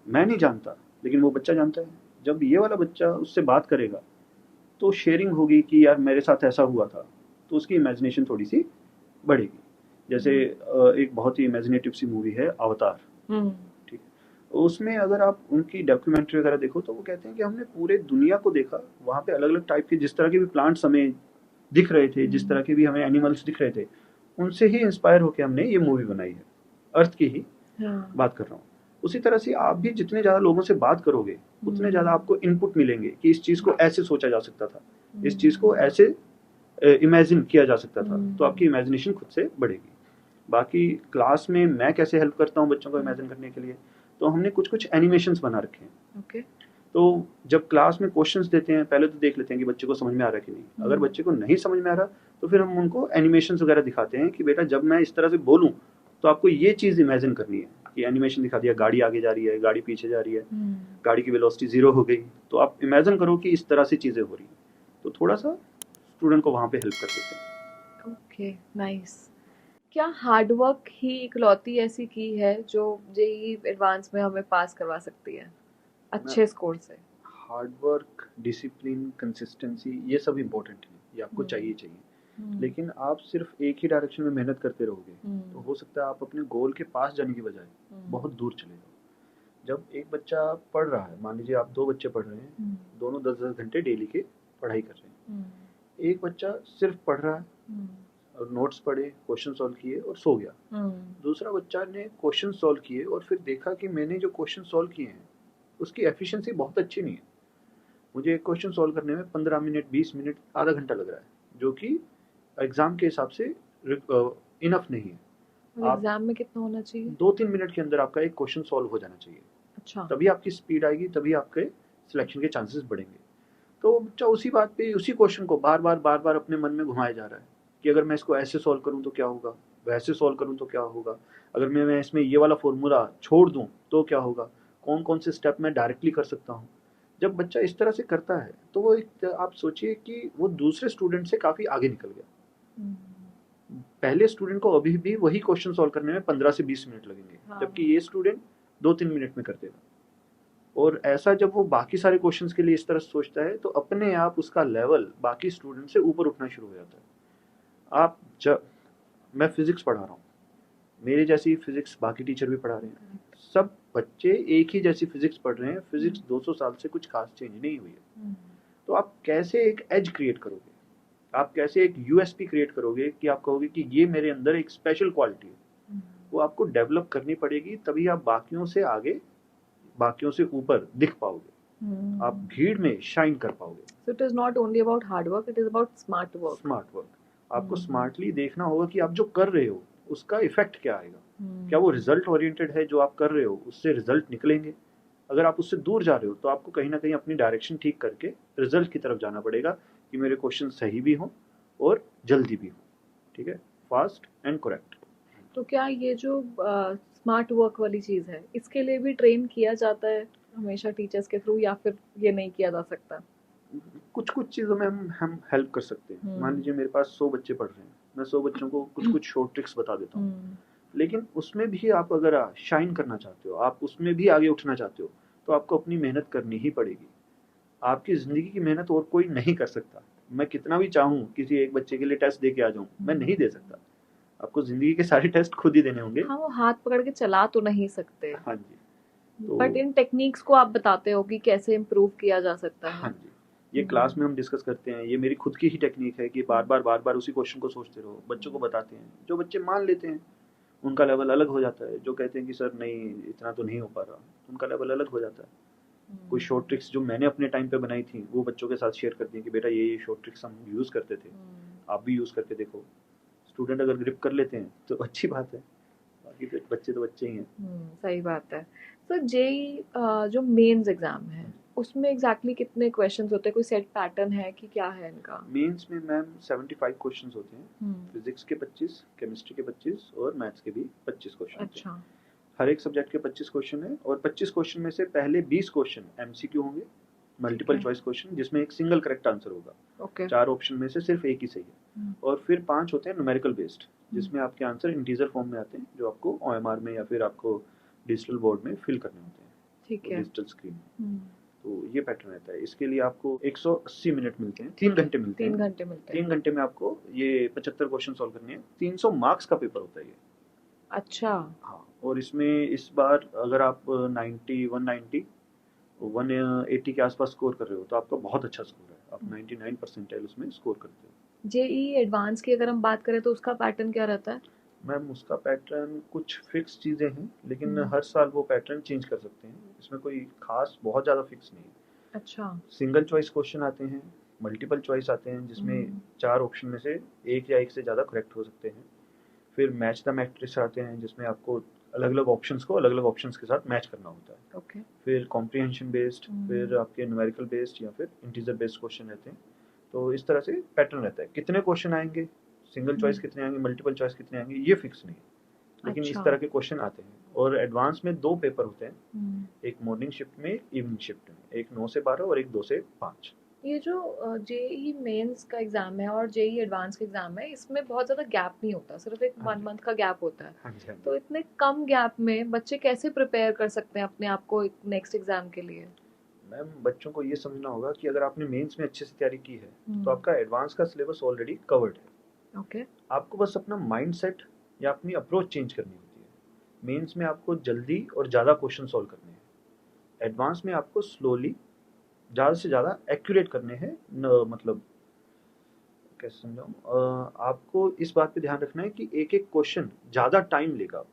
मैं नहीं जानता, लेकिन वो बच्चा जानता है। जब ये वाला बच्चा उससे बात करेगा तो शेयरिंग होगी कि यार मेरे साथ ऐसा हुआ था, तो उसकी इमेजिनेशन थोड़ी सी बढ़ेगी। जैसे एक बहुत ही इमेजिनेटिव सी मूवी है अवतार, ठीक है। उसमें अगर आप उनकी डॉक्यूमेंट्री वगैरह देखो तो वो कहते हैं कि हमने पूरे दुनिया को देखा, वहाँ पे अलग अलग टाइप के जिस तरह के भी प्लांट्स हमें दिख रहे थे, जिस तरह के भी हमें एनिमल्स दिख रहे थे, उनसे ही इंस्पायर होकर हमने ये मूवी बनाई है। अर्थ की ही बात कर रहा हूँ। उसी तरह से आप भी जितने ज़्यादा लोगों से बात करोगे उतने ज़्यादा आपको इनपुट मिलेंगे कि इस चीज़ को ऐसे सोचा जा सकता था, इस चीज़ को ऐसे इमेजिन किया जा सकता था, तो आपकी इमेजिनेशन खुद से बढ़ेगी। बाकी क्लास में मैं कैसे हेल्प करता हूँ बच्चों को इमेजिन करने के लिए, तो हमने कुछ कुछ एनिमेशंस बना रखे हैं। ओके। तो जब क्लास में क्वेश्चंस देते हैं पहले तो देख लेते हैं कि बच्चे को समझ में आ रहा है कि नहीं। अगर बच्चे को नहीं समझ में आ रहा तो फिर हम उनको एनिमेशंस वगैरह दिखाते हैं कि बेटा जब मैं इस तरह से बोलूँ तो आपको ये चीज़ इमेजिन करनी है। कि एनिमेशन दिखा दिया, गाड़ी आगे जा रही है, गाड़ी पीछे जा रही है, गाड़ी की वेलोसिटी 0 हो गई, तो आप इमेजिन करो कि इस तरह से चीज़ें हो रही हैं। तो थोड़ा सा स्टूडेंट को वहाँ पे हेल्प कर देते हैं। Okay, nice. क्या हार्ड वर्क ही इकलौती ऐसी की है जो जेईई एडवांस में हमें पास करवा सकती है अच्छे स्कोर से? हार्ड वर्क, डिसिप्लिन, कंसिस्टेंसी, ये सब इम्पोर्टेंट है, ये आपको चाहिए। लेकिन आप सिर्फ एक ही डायरेक्शन में मेहनत करते रहोगे तो हो सकता है आप अपने गोल के पास जाने की बजाय बहुत दूर चले जाओ। जब एक बच्चा पढ़ रहा है, मान लीजिए आप 2 बच्चे पढ़ रहे हैं, दोनों 10-10 घंटे डेली के पढ़ाई कर रहे हैं। एक बच्चा सिर्फ पढ़ रहा है और नोट्स पढ़े, क्वेश्चन सॉल्व किए और सो गया। दूसरा बच्चा ने क्वेश्चन सॉल्व किए और फिर देखा कि मैंने जो क्वेश्चन सॉल्व किए हैं उसकी एफिशिएंसी बहुत अच्छी नहीं है। मुझे एक क्वेश्चन सॉल्व करने में 15 मिनट, 20 मिनट, आधा घंटा लग रहा है, जो कि एग्जाम के हिसाब से इनफ नहीं है। एग्जाम में कितना होना चाहिए? 2-3 मिनट के अंदर आपका एक क्वेश्चन सॉल्व हो जाना चाहिए। अच्छा। तभी आपकी स्पीड आएगी, तभी आपके सिलेक्शन के चांसेस बढ़ेंगे। तो बच्चा उसी बात पे, उसी क्वेश्चन को बार बार अपने मन में घुमाया जा रहा है कि अगर मैं इसको ऐसे सॉल्व करूं तो क्या होगा, वैसे सॉल्व करूं तो क्या होगा, अगर मैं इसमें ये वाला फॉर्मूला छोड़ दूं तो क्या होगा, कौन कौन से स्टेप मैं डायरेक्टली कर सकता हूँ। जब बच्चा इस तरह से करता है तो वो आप सोचिए कि वो दूसरे स्टूडेंट से काफ़ी आगे निकल गया। पहले स्टूडेंट को अभी भी वही क्वेश्चन सॉल्व करने में 15 से 20 मिनट लगेंगे, जबकि ये स्टूडेंट 2-3 मिनट में कर देगा। और ऐसा जब वो बाकी सारे क्वेश्चंस के लिए इस तरह सोचता है तो अपने आप उसका लेवल बाकी स्टूडेंट से ऊपर उठना शुरू हो जाता है। मैं फिजिक्स पढ़ा रहा हूँ, मेरे जैसी फिजिक्स बाकी टीचर भी पढ़ा रहे हैं, सब बच्चे एक ही जैसी फिजिक्स पढ़ रहे हैं, फिजिक्स 200 साल से कुछ खास चेंज नहीं हुई है। तो आप कैसे एक एज क्रिएट करोगे, आप कैसे एक यूएसपी क्रिएट करोगे कि आप कहोगे कि ये मेरे अंदर एक स्पेशल क्वालिटी है, वो आपको डेवलप करनी पड़ेगी, तभी आप बाकियों से आगे, बाकियों से ऊपर दिख पाओगे, आप भीड़ में शाइन कर पाओगे। So it is not only about hard work, it is about smart work. Smart work, आपको स्मार्टली देखना होगा कि आप जो कर रहे हो उसका इफेक्ट क्या आएगा, क्या वो रिजल्ट ओरिएंटेड है, जो आप कर रहे हो उससे रिजल्ट निकलेंगे। अगर आप उससे दूर जा रहे हो तो आपको कहीं ना कहीं अपनी डायरेक्शन ठीक करके रिजल्ट की तरफ जाना पड़ेगा कि मेरे क्वेश्चन सही भी हों और जल्दी भी हों, ठीक है, फास्ट एंड करेक्ट। तो क्या ये जो स्मार्ट वर्क वाली चीज़ है, इसके लिए भी ट्रेन किया जाता है हमेशा टीचर्स के थ्रू, या फिर ये नहीं किया जा सकता? कुछ कुछ चीज़ों में हम हेल्प कर सकते हैं। मान लीजिए मेरे पास 100 बच्चे पढ़ रहे हैं, मैं 100 बच्चों को कुछ कुछ शॉर्ट ट्रिक्स बता देता हूँ, लेकिन उसमें भी आप अगर शाइन करना चाहते हो, आप उसमें भी आगे उठना चाहते हो, तो आपको अपनी मेहनत करनी ही पड़ेगी। आपकी ज़िंदगी की मेहनत और कोई नहीं कर सकता। मैं कितना भी चाहूँ किसी एक बच्चे के लिए टेस्ट दे के आ जाऊँ, मैं नहीं दे सकता। आपको ज़िंदगी के सारे टेस्ट खुद ही देने होंगे। हाँ, वो हाथ पकड़ के चला तो नहीं सकते। हाँ जी। बट इन टेक्निक्स को आप बताते हो कि कैसे इम्प्रूव किया जा सकता है। हाँ जी, ये क्लास में हम डिस्कस करते हैं। ये मेरी खुद की ही टेक्निक है कि बार बार उसी क्वेश्चन को सोचते रहो, बच्चों को बताते हैं। जो बच्चे मान लेते हैं उनका लेवल अलग हो जाता है, जो कहते हैं कि सर नहीं इतना तो नहीं हो पा रहा, उनका लेवल अलग हो जाता है। कोई शॉर्ट ट्रिक्स जो मैंने अपने टाइम पे बनाई थी वो बच्चों के साथ शेयर करती हैं कि बेटा ये शॉर्ट ट्रिक्स हम यूज़ करते थे, आप भी यूज़ करके देखो। स्टूडेंट अगर ग्रिप कर लेते हैं तो अच्छी बात है, बाकी तो बच्चे ही हैं। सही बात है। तो जेईई जो मेंस एग्जाम है उसमें एग्जैक्टली कितने क्वेश्चंस होते हैं, कोई सेट पैटर्न है कि क्या है इनका? मेंस में मैम 75 क्वेश्चंस होते हैं, फिजिक्स के 25, केमिस्ट्री के 25 और मैथ्स के भी 25 क्वेश्चन होते हैं। अच्छा। हर एक सब्जेक्ट के 25 क्वेश्चन है और 25 क्वेश्चन में से पहले 20 क्वेश्चन एमसीक्यू होंगे, मल्टीपल है। चॉइस क्वेश्चन, जिसमें एक सिंगल करेक्ट आंसर होगा। ओके। 4 ऑप्शन में से सिर्फ एक ही सही है। और फिर 5 होते हैं न्यूमेरिकल बेस्ड, जिसमें आपके आंसर इंटीजर फॉर्म में आते हैं, जो आपको ओएमआर में या फिर आपको डिजिटल बोर्ड में फिल करने होते हैं, ठीक है। डिजिटल स्क्रीन में। तो ये पैटर्न रहता है। इसके लिए आपको 180 मिनट मिलते हैं, 3 घंटे मिलते हैं। 3 घंटे मिलते हैं। 3 घंटे में आपको ये 75 क्वेश्चन सॉल्व करने हैं। 300 मार्क्स का पेपर होता है ये। अच्छा। हाँ, और इसमें इस बार अगर आप 90, 190, 180 के आसपास स्कोर कर रहे हो तो आपका बहुत अच्छा स्कोर है। आप 99 परसेंटाइल उसमें स्कोर करते हो। जेई एडवांस की अगर हम बात करें तो उसका पैटर्न क्या रहता है? मैम उसका पैटर्न कुछ फिक्स चीज़ें हैं, लेकिन हर साल वो पैटर्न चेंज कर सकते हैं। इसमें कोई खास बहुत ज़्यादा फिक्स नहीं है। अच्छा। सिंगल चॉइस क्वेश्चन आते हैं, मल्टीपल चॉइस आते हैं, जिसमें 4 ऑप्शन में से एक या एक से ज़्यादा करेक्ट हो सकते हैं। फिर मैच द मैट्रिक्स आते हैं, जिसमें आपको अलग अलग ऑप्शंस को अलग अलग ऑप्शंस के साथ मैच करना होता है। ओके। फिर कॉम्प्रिहेंशन बेस्ड, फिर आपके न्यूमेरिकल बेस्ड या फिर इंटीजर बेस्ड क्वेश्चन रहते हैं। तो इस तरह से पैटर्न रहता है। कितने क्वेश्चन आएंगे, सिंगल चॉइस कितने आएंगे, मल्टीपल चॉइस कितने आएंगे, ये फिक्स नहीं है, लेकिन इस अच्छा। तरह के क्वेश्चन आते हैं। और एडवांस में 2 पेपर होते हैं, एक मॉर्निंग शिफ्ट में, इवनिंग शिफ्ट में, एक 9 से 12 और एक 2 से 5। ये जो जेई मेंस का एग्जाम है और जेई एडवांस का एग्जाम है, इसमें बहुत ज़्यादा गैप नहीं होता, सिर्फ एक हाँ 1 जी। मंथ का गैप होता है। हाँ जी, हाँ जी। तो इतने कम गैप में बच्चे कैसे प्रिपेयर कर सकते हैं अपने आप को नेक्स्ट एग्जाम के लिए? मैम बच्चों को ये समझना होगा कि अगर आपने मेंस में अच्छे से तैयारी की है तो आपका एडवांस का सिलेबस ऑलरेडी कवर्ड है। ओके। आपको बस अपना माइंडसेट या अपनी अप्रोच चेंज करनी होती है। मेंस में आपको जल्दी और ज़्यादा क्वेश्चन सॉल्व करने हैं, एडवांस में आपको स्लोली ज़्यादा से ज़्यादा एक्यूरेट करने हैं। मतलब कैसे समझाऊँ, आपको इस बात पे ध्यान रखना है कि एक एक क्वेश्चन ज़्यादा टाइम लेगा,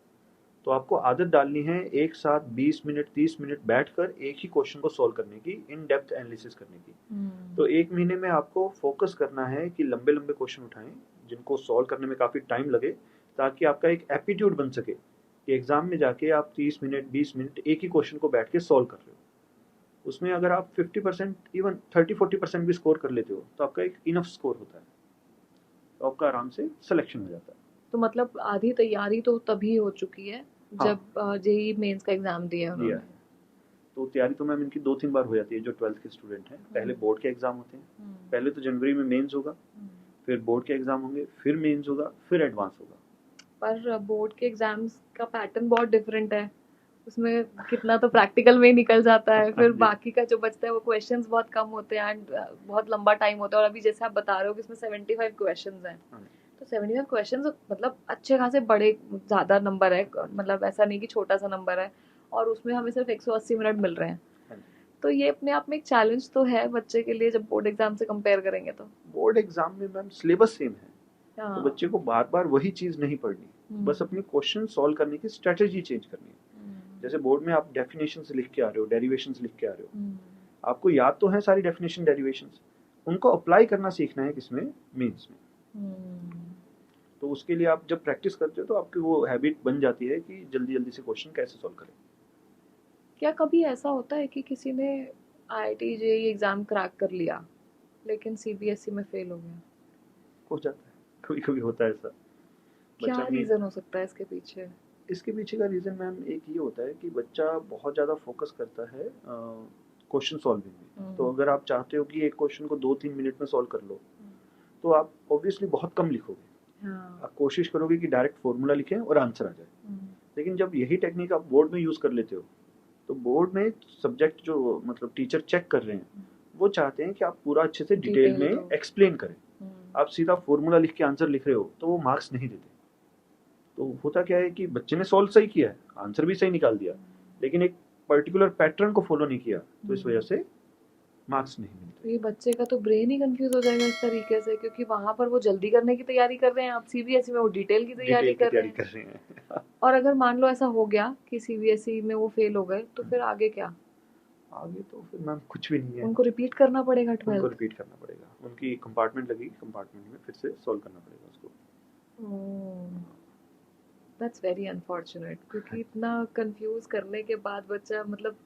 तो आपको आदत डालनी है एक साथ 20 मिनट 30 मिनट बैठकर एक ही क्वेश्चन को सॉल्व करने की, इन डेप्थ एनालिसिस करने की। तो 1 महीने में आपको फोकस करना है कि लंबे लंबे क्वेश्चन उठाएं, जिनको सॉल्व करने में काफ़ी टाइम लगे, ताकि आपका एक एप्टीट्यूड बन सके कि एग्जाम में जाके आप 30 मिनट 20 मिनट एक ही क्वेश्चन को बैठ के सॉल्व कर रहे हो। उसमें अगर आप 50%, इवन 30-40% भी स्कोर कर लेते हो तो आपका एक इनफ स्कोर होता है, तो आपका आराम से सिलेक्शन हो जाता है। तो मतलब आधी तैयारी तो तभी हो चुकी है हाँ। जब जेई मेंस का एग्जाम दिया है दिया उन्होंने। है। तो तैयारी तो मैम इनकी 2-3 बार हो जाती है। जो 12th के स्टूडेंट हैं, पहले बोर्ड के एग्जाम होते हैं, पहले तो जनवरी में मेंस होगा, फिर बोर्ड के एग्जाम होंगे, फिर मेंस होगा, फिर एडवांस होगा। पर बोर्ड के एग्जाम्स का पैटर्न बहुत डिफरेंट है, उसमें कितना तो प्रैक्टिकल में ही निकल जाता है, फिर जी। बाकी का जो बचता है वो क्वेश्चंस बहुत कम होते हैं एंड बहुत लंबा टाइम होता है। और अभी जैसे आप बता रहे हो कि इसमें 75 क्वेश्चंस हैं, हाँ। तो 75 क्वेश्चंस मतलब अच्छे खासे बड़े ज़्यादा नंबर है, मतलब ऐसा नहीं कि छोटा सा नंबर है, और उसमें हमें सिर्फ 180 मिनट मिल रहे हैं। हाँ जी। तो ये अपने आप में एक चैलेंज तो है बच्चे के लिए, जब बोर्ड एग्जाम से कंपेयर करेंगे तो। बोर्ड एग्जाम में मैम सिलेबस सेम है, तो हाँ। बच्चे को बार बार वही चीज नहीं पढ़नी, बस अपनी क्वेश्चन सॉल्व करने की स्ट्रेटेजी चेंज करनी है। जैसे बोर्ड में आप डेफिनेशंस लिख के आ रहे हो, डेरिवेशंस लिख के आ रहे हो, आपको याद तो है सारी डेफिनेशन डेरिवेशंस, उनको अप्लाई करना सीखना है किसमें, मेंस में। तो उसके लिए आप जब प्रैक्टिस करते हो तो आपकी वो हैबिट बन जाती है कि जल्दी जल्दी से क्वेश्चन कैसे सॉल्व करें। क्या कभी ऐसा होता है कि किसी ने आईआईटी जेईई एग्जाम क्रैक कर लिया लेकिन सीबीएसई में फेल हो गया? हो जाता है, कभी कभी होता है ऐसा। क्या बच्चा में रीजन हो सकता है इसके पीछे? इसके पीछे का रीजन मैम एक ये होता है कि बच्चा बहुत ज़्यादा फोकस करता है क्वेश्चन सॉल्विंग में। तो अगर आप चाहते हो कि एक क्वेश्चन को 2-3 मिनट में सॉल्व कर लो, तो आप ऑब्वियसली बहुत कम लिखोगे। हाँ। आप कोशिश करोगे कि डायरेक्ट फॉर्मूला लिखें और आंसर आ जाए। लेकिन जब यही टेक्निक आप बोर्ड में यूज़ कर लेते हो, तो बोर्ड में सब्जेक्ट जो मतलब टीचर चेक कर रहे हैं, वो चाहते हैं कि आप पूरा अच्छे से डिटेल में एक्सप्लेन करें। आप सीधा फॉर्मूला लिख के आंसर लिख रहे हो तो वो मार्क्स नहीं देते। तो होता क्या है कि बच्चे ने सॉल्व सही किया है, आंसर भी सही निकाल दिया, लेकिन एक पर्टिकुलर पैटर्न को फॉलो नहीं किया, तो इस वजह से मार्क्स नहीं मिलते। तो ये बच्चे का तो ब्रेन ही कंफ्यूज हो जाएगा इस तरीके से, क्योंकि वहां पर वो जल्दी करने की तैयारी कर रहे हैं, आप सीबीएसई में वो डिटेल की तैयारी कर रहे हैं। और अगर मान लो ऐसा हो गया कि सीबीएसई में वो फेल हो गए, तो फिर आगे क्या? आगे तो फिर मैम कुछ भी नहीं है, उनको रिपीट करना पड़ेगा 12th? उनको रिपीट करना पड़ेगा, उनकी कंपार्टमेंट लगेगी, कंपार्टमेंट में फिर से सॉल्व करना पड़ेगा उसको। दैट्स वेरी अनफॉर्चुनेट, क्योंकि इतना कंफ्यूज करने के बाद बच्चा मतलब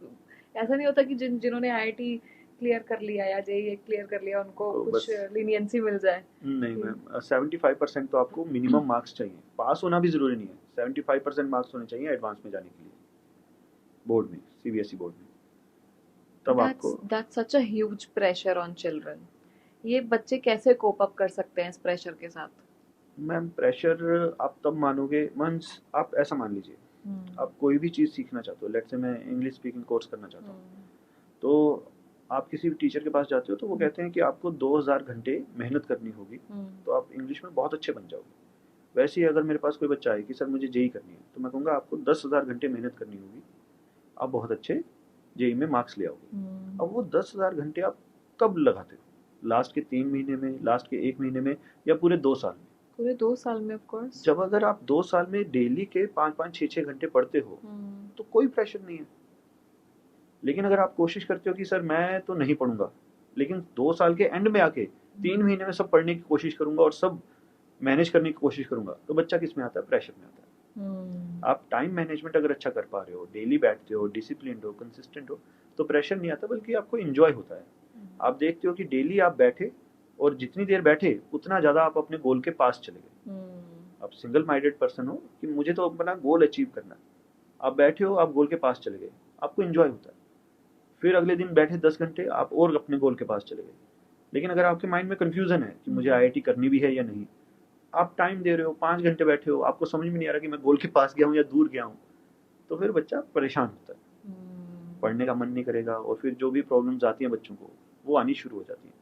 ऐसा नहीं होता कि जिन्होंने आईआईटी क्लियर कर लिया या जेईई क्लियर कर लिया उनको तो कुछ बस लीनियंसी मिल जाए? नहीं कि मैम, 75% तो आपको मिनिमम मार्क्स चाहिए, पास होना भी ज़रूरी नहीं है, 75% मार्क्स होने चाहिए एडवांस में जाने के लिए, बोर्ड में, सीबीएसई बोर्ड में, तब आपको। that's such a huge pressure on children. ये बच्चे कैसे कोप अप कर सकते हैं इस प्रेशर के साथ? मैम प्रेशर आप तब मानोगे, मीन्स आप ऐसा मान लीजिए, आप कोई भी चीज़ सीखना चाहते हो, लेट्स से मैं इंग्लिश स्पीकिंग कोर्स करना चाहता हूँ, तो आप किसी भी टीचर के पास जाते हो तो वो कहते हैं कि आपको 2000 घंटे मेहनत करनी होगी, तो आप इंग्लिश में बहुत अच्छे बन जाओगे। वैसे ही अगर मेरे पास कोई बच्चा आए कि सर मुझे जेई करनी है, तो मैं कहूँगा आपको 10,000 घंटे मेहनत करनी होगी, आप बहुत अच्छे जेई में मार्क्स ले आओगे। अब वो 10,000 घंटे आप कब लगाते हो? लास्ट के 3 महीने में, लास्ट के 1 महीने में, या पूरे 2 साल में? पूरे 2 साल में ऑफ कोर्स। जब अगर आप 2 साल में डेली के 5-5, 6-6 घंटे पढ़ते हो तो कोई प्रेशर नहीं है। लेकिन अगर आप कोशिश करते हो कि सर मैं तो नहीं पढ़ूंगा, लेकिन 2 साल के एंड में आके 3 महीने में सब पढ़ने की कोशिश करूंगा और सब मैनेज करने की कोशिश करूंगा, तो बच्चा किस में आता है? प्रेशर में आता है। आप टाइम मैनेजमेंट अगर अच्छा कर पा रहे हो, डेली बैठते हो, डिसिप्लिन हो, कंसिस्टेंट हो, तो प्रेशर नहीं आता, बल्कि आपको इंजॉय होता है। आप देखते हो कि डेली आप बैठे, और जितनी देर बैठे उतना ज़्यादा आप अपने गोल के पास चले गए। आप सिंगल माइंडेड पर्सन हो कि मुझे तो अपना गोल अचीव करना है, आप बैठे हो, आप गोल के पास चले गए, आपको इंजॉय होता है। फिर अगले दिन बैठे 10 घंटे, आप और अपने गोल के पास चले गए। लेकिन अगर आपके माइंड में कन्फ्यूजन है कि मुझे आईआईटी करनी भी है या नहीं, आप टाइम दे रहे हो, 5 घंटे बैठे हो, आपको समझ में नहीं आ रहा कि मैं गोल के पास गया हूँ या दूर गया हूँ, तो फिर बच्चा परेशान होता है, पढ़ने का मन नहीं करेगा, और फिर जो भी प्रॉब्लम्स आती हैं बच्चों को, वो आनी शुरू हो जाती हैं।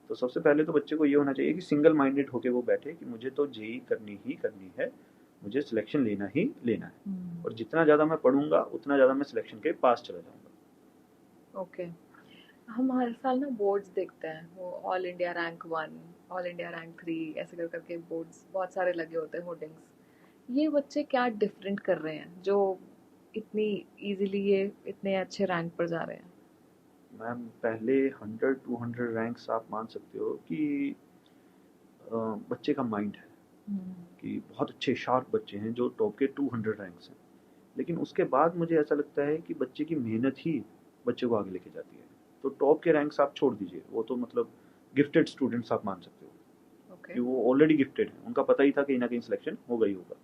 तो सबसे पहले तो बच्चे को ये होना चाहिए कि सिंगल माइंडेड होके वो बैठे कि मुझे तो जेई करनी ही करनी है, मुझे सिलेक्शन लेना ही लेना है, और जितना ज़्यादा मैं पढ़ूंगा उतना ज़्यादा मैं सिलेक्शन के पास चला जाऊंगा। ओके। हम हर साल ना बोर्ड्स देखते हैं, वो all India rank 1, all India rank 3, ऐसे कर करके बोर्ड्स बहुत सारे लगे होते हैं, होर्डिंग्स। ये बच्चे क्या डिफरेंट कर रहे हैं जो इतनी इजीली ये इतने अच्छे रैंक पर जा रहे हैं? मैम पहले 100-200 रैंक्स आप मान सकते हो कि बच्चे का माइंड है, कि बहुत अच्छे शार्प बच्चे हैं जो टॉप के 200 रैंक्स हैं। लेकिन उसके बाद मुझे ऐसा लगता है कि बच्चे की मेहनत ही बच्चे को आगे लेके जाती है। तो टॉप के रैंक्स आप छोड़ दीजिए, वो तो मतलब गिफ्टेड स्टूडेंट्स आप मान सकते हो कि वो ऑलरेडी गिफ्टेड हैं, उनका पता ही था कहीं ना कहीं सिलेक्शन हो गई होगा,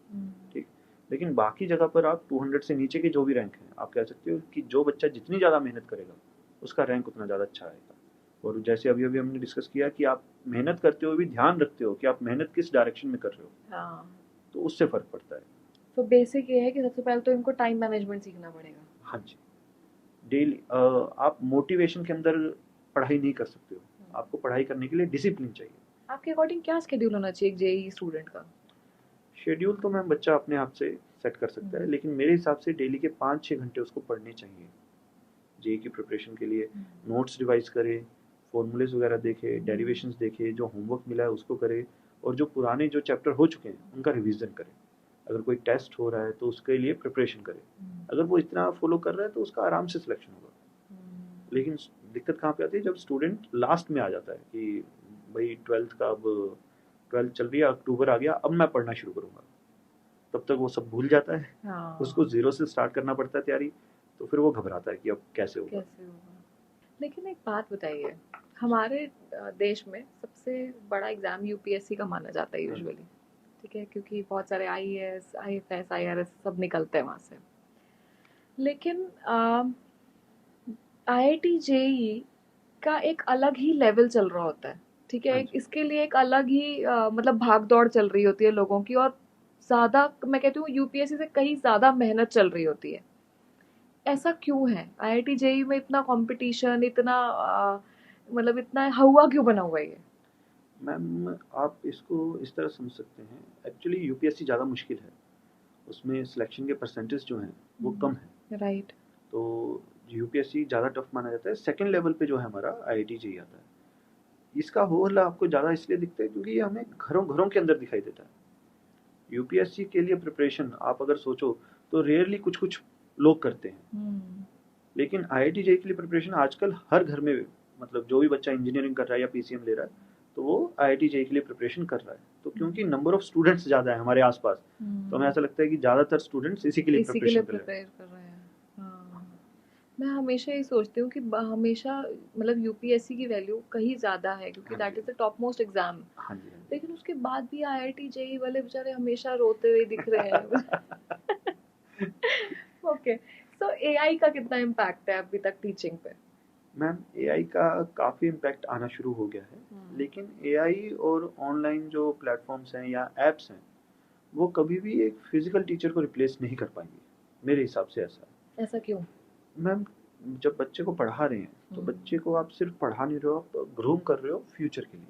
ठीक। लेकिन बाकी जगह पर आप 200 से नीचे के जो भी रैंक हैं, आप कह सकते हो कि जो बच्चा जितनी ज़्यादा मेहनत करेगा उसका रैंक उतना ज़्यादा अच्छा आएगा। और जैसे अभी अभी हमने डिस्कस किया कि आप मेहनत करते हुए भी ध्यान रखते हो कि आप मेहनत किस डायरेक्शन में कर रहे हो, तो उससे फ़र्क पड़ता है। तो बेसिक ये है कि सबसे पहले तो इनको टाइम मैनेजमेंट सीखना पड़ेगा। हाँ जी, डेली आप मोटिवेशन के अंदर पढ़ाई नहीं कर सकते हो, आपको पढ़ाई करने के लिए डिसिप्लिन चाहिए। आपके अकॉर्डिंग क्या शेड्यूल होना चाहिए एक जेईई स्टूडेंट का? शेड्यूल तो मैम बच्चा अपने आप से सेट कर सकता है, लेकिन मेरे हिसाब से डेली के 5-6 घंटे उसको पढ़ने चाहिए। जेई की प्रिपरेशन के लिए नोट्स रिवाइज करे, फॉर्मूलेस वगैरह देखे, डेरिवेशंस देखे, जो होमवर्क मिला है उसको करे, और जो पुराने जो चैप्टर हो चुके हैं उनका रिवीजन करे। अगर कोई टेस्ट हो रहा है तो उसके लिए प्रिपरेशन करे। अगर वो इतना फॉलो कर रहा है तो उसका आराम से सिलेक्शन होगा। लेकिन दिक्कत कहाँ पे आती है? जब स्टूडेंट लास्ट में आ जाता है कि भाई 12th का, अब 12th चल रही है, अक्टूबर आ गया, अब मैं पढ़ना शुरू करूँगा, तब तक वो सब भूल जाता है। उसको 0 से स्टार्ट करना पड़ता है तैयारी, तो फिर वो घबराता है कि अब कैसे होगा। लेकिन एक बात बताइए, हमारे देश में सबसे बड़ा एग्जाम यूपीएससी का माना जाता है यूजुअली, ठीक है, क्योंकि बहुत सारे आईएएस, आईएफएस, आईआरएस सब निकलते हैं वहाँ से। लेकिन आईआईटी जेईई का एक अलग ही लेवल चल रहा होता है, ठीक है, इसके लिए एक अलग ही मतलब भाग दौड़ चल रही होती है लोगों की, और ज़्यादा, मैं कहती हूँ यूपीएससी से कहीं ज़्यादा मेहनत चल रही होती है। ऐसा क्यों है? आईआईटी जेईई में इतना कंपटीशन, इतना मतलब इतना हवा क्यों बना हुआ है ये? मैम आप इसको इस तरह समझ सकते हैं, एक्चुअली यूपीएससी ज़्यादा मुश्किल है, उसमें सिलेक्शन के परसेंटेज जो हैं वो कम है, राइट। तो यूपीएससी ज़्यादा टफ माना जाता है। सेकंड लेवल पे जो है हमारा आईआईटी जेईई आता है, इसका होल आपको ज़्यादा इसलिए दिखता है क्योंकि ये हमें घरों घरों के अंदर दिखाई देता है। यूपीएससी के लिए प्रिपरेशन आप अगर सोचो तो रेयरली कुछ कुछ लोग करते हैं, लेकिन आईआईटी जेईई के लिए प्रिपरेशन आजकल हर घर में, मतलब जो भी बच्चा इंजीनियरिंग कर रहा है या पीसीएम ले रहा है तो वो आईआईटी जेईई के लिए प्रिपरेशन कर रहा है। तो क्योंकि नंबर ऑफ स्टूडेंट्स ज़्यादा है हमारे आसपास, तो हमें ऐसा लगता है कि ज़्यादातर स्टूडेंट्स इसी के लिए प्रिपरेशन कर रहे हैं। मैं हमेशा ये सोचती हूँ कि हमेशा मतलब यूपीएससी की वैल्यू कहीं ज़्यादा है क्योंकि हाँ दैट जी, is the top most exam, हाँ जी, हाँ लेकिन उसके बाद भी आईआईटी जेई वाले बेचारे हमेशा रोते हुए दिख रहे हैं। जी। ओके, सो एआई का कितना इम्पैक्ट है अभी तक टीचिंग पे? मैम एआई का काफ़ी इम्पैक्ट आना शुरू हो गया है, लेकिन एआई और ऑनलाइन जो प्लेटफॉर्म्स हैं या एप्स हैं, वो कभी भी एक फिजिकल टीचर को रिप्लेस नहीं कर पाएंगे। मेरे हिसाब से ऐसा है। ऐसा क्यों? मैम जब बच्चे को पढ़ा रहे हैं तो बच्चे को आप सिर्फ पढ़ा नहीं रहे हो, आप ग्रूम कर रहे हो फ्यूचर के लिए।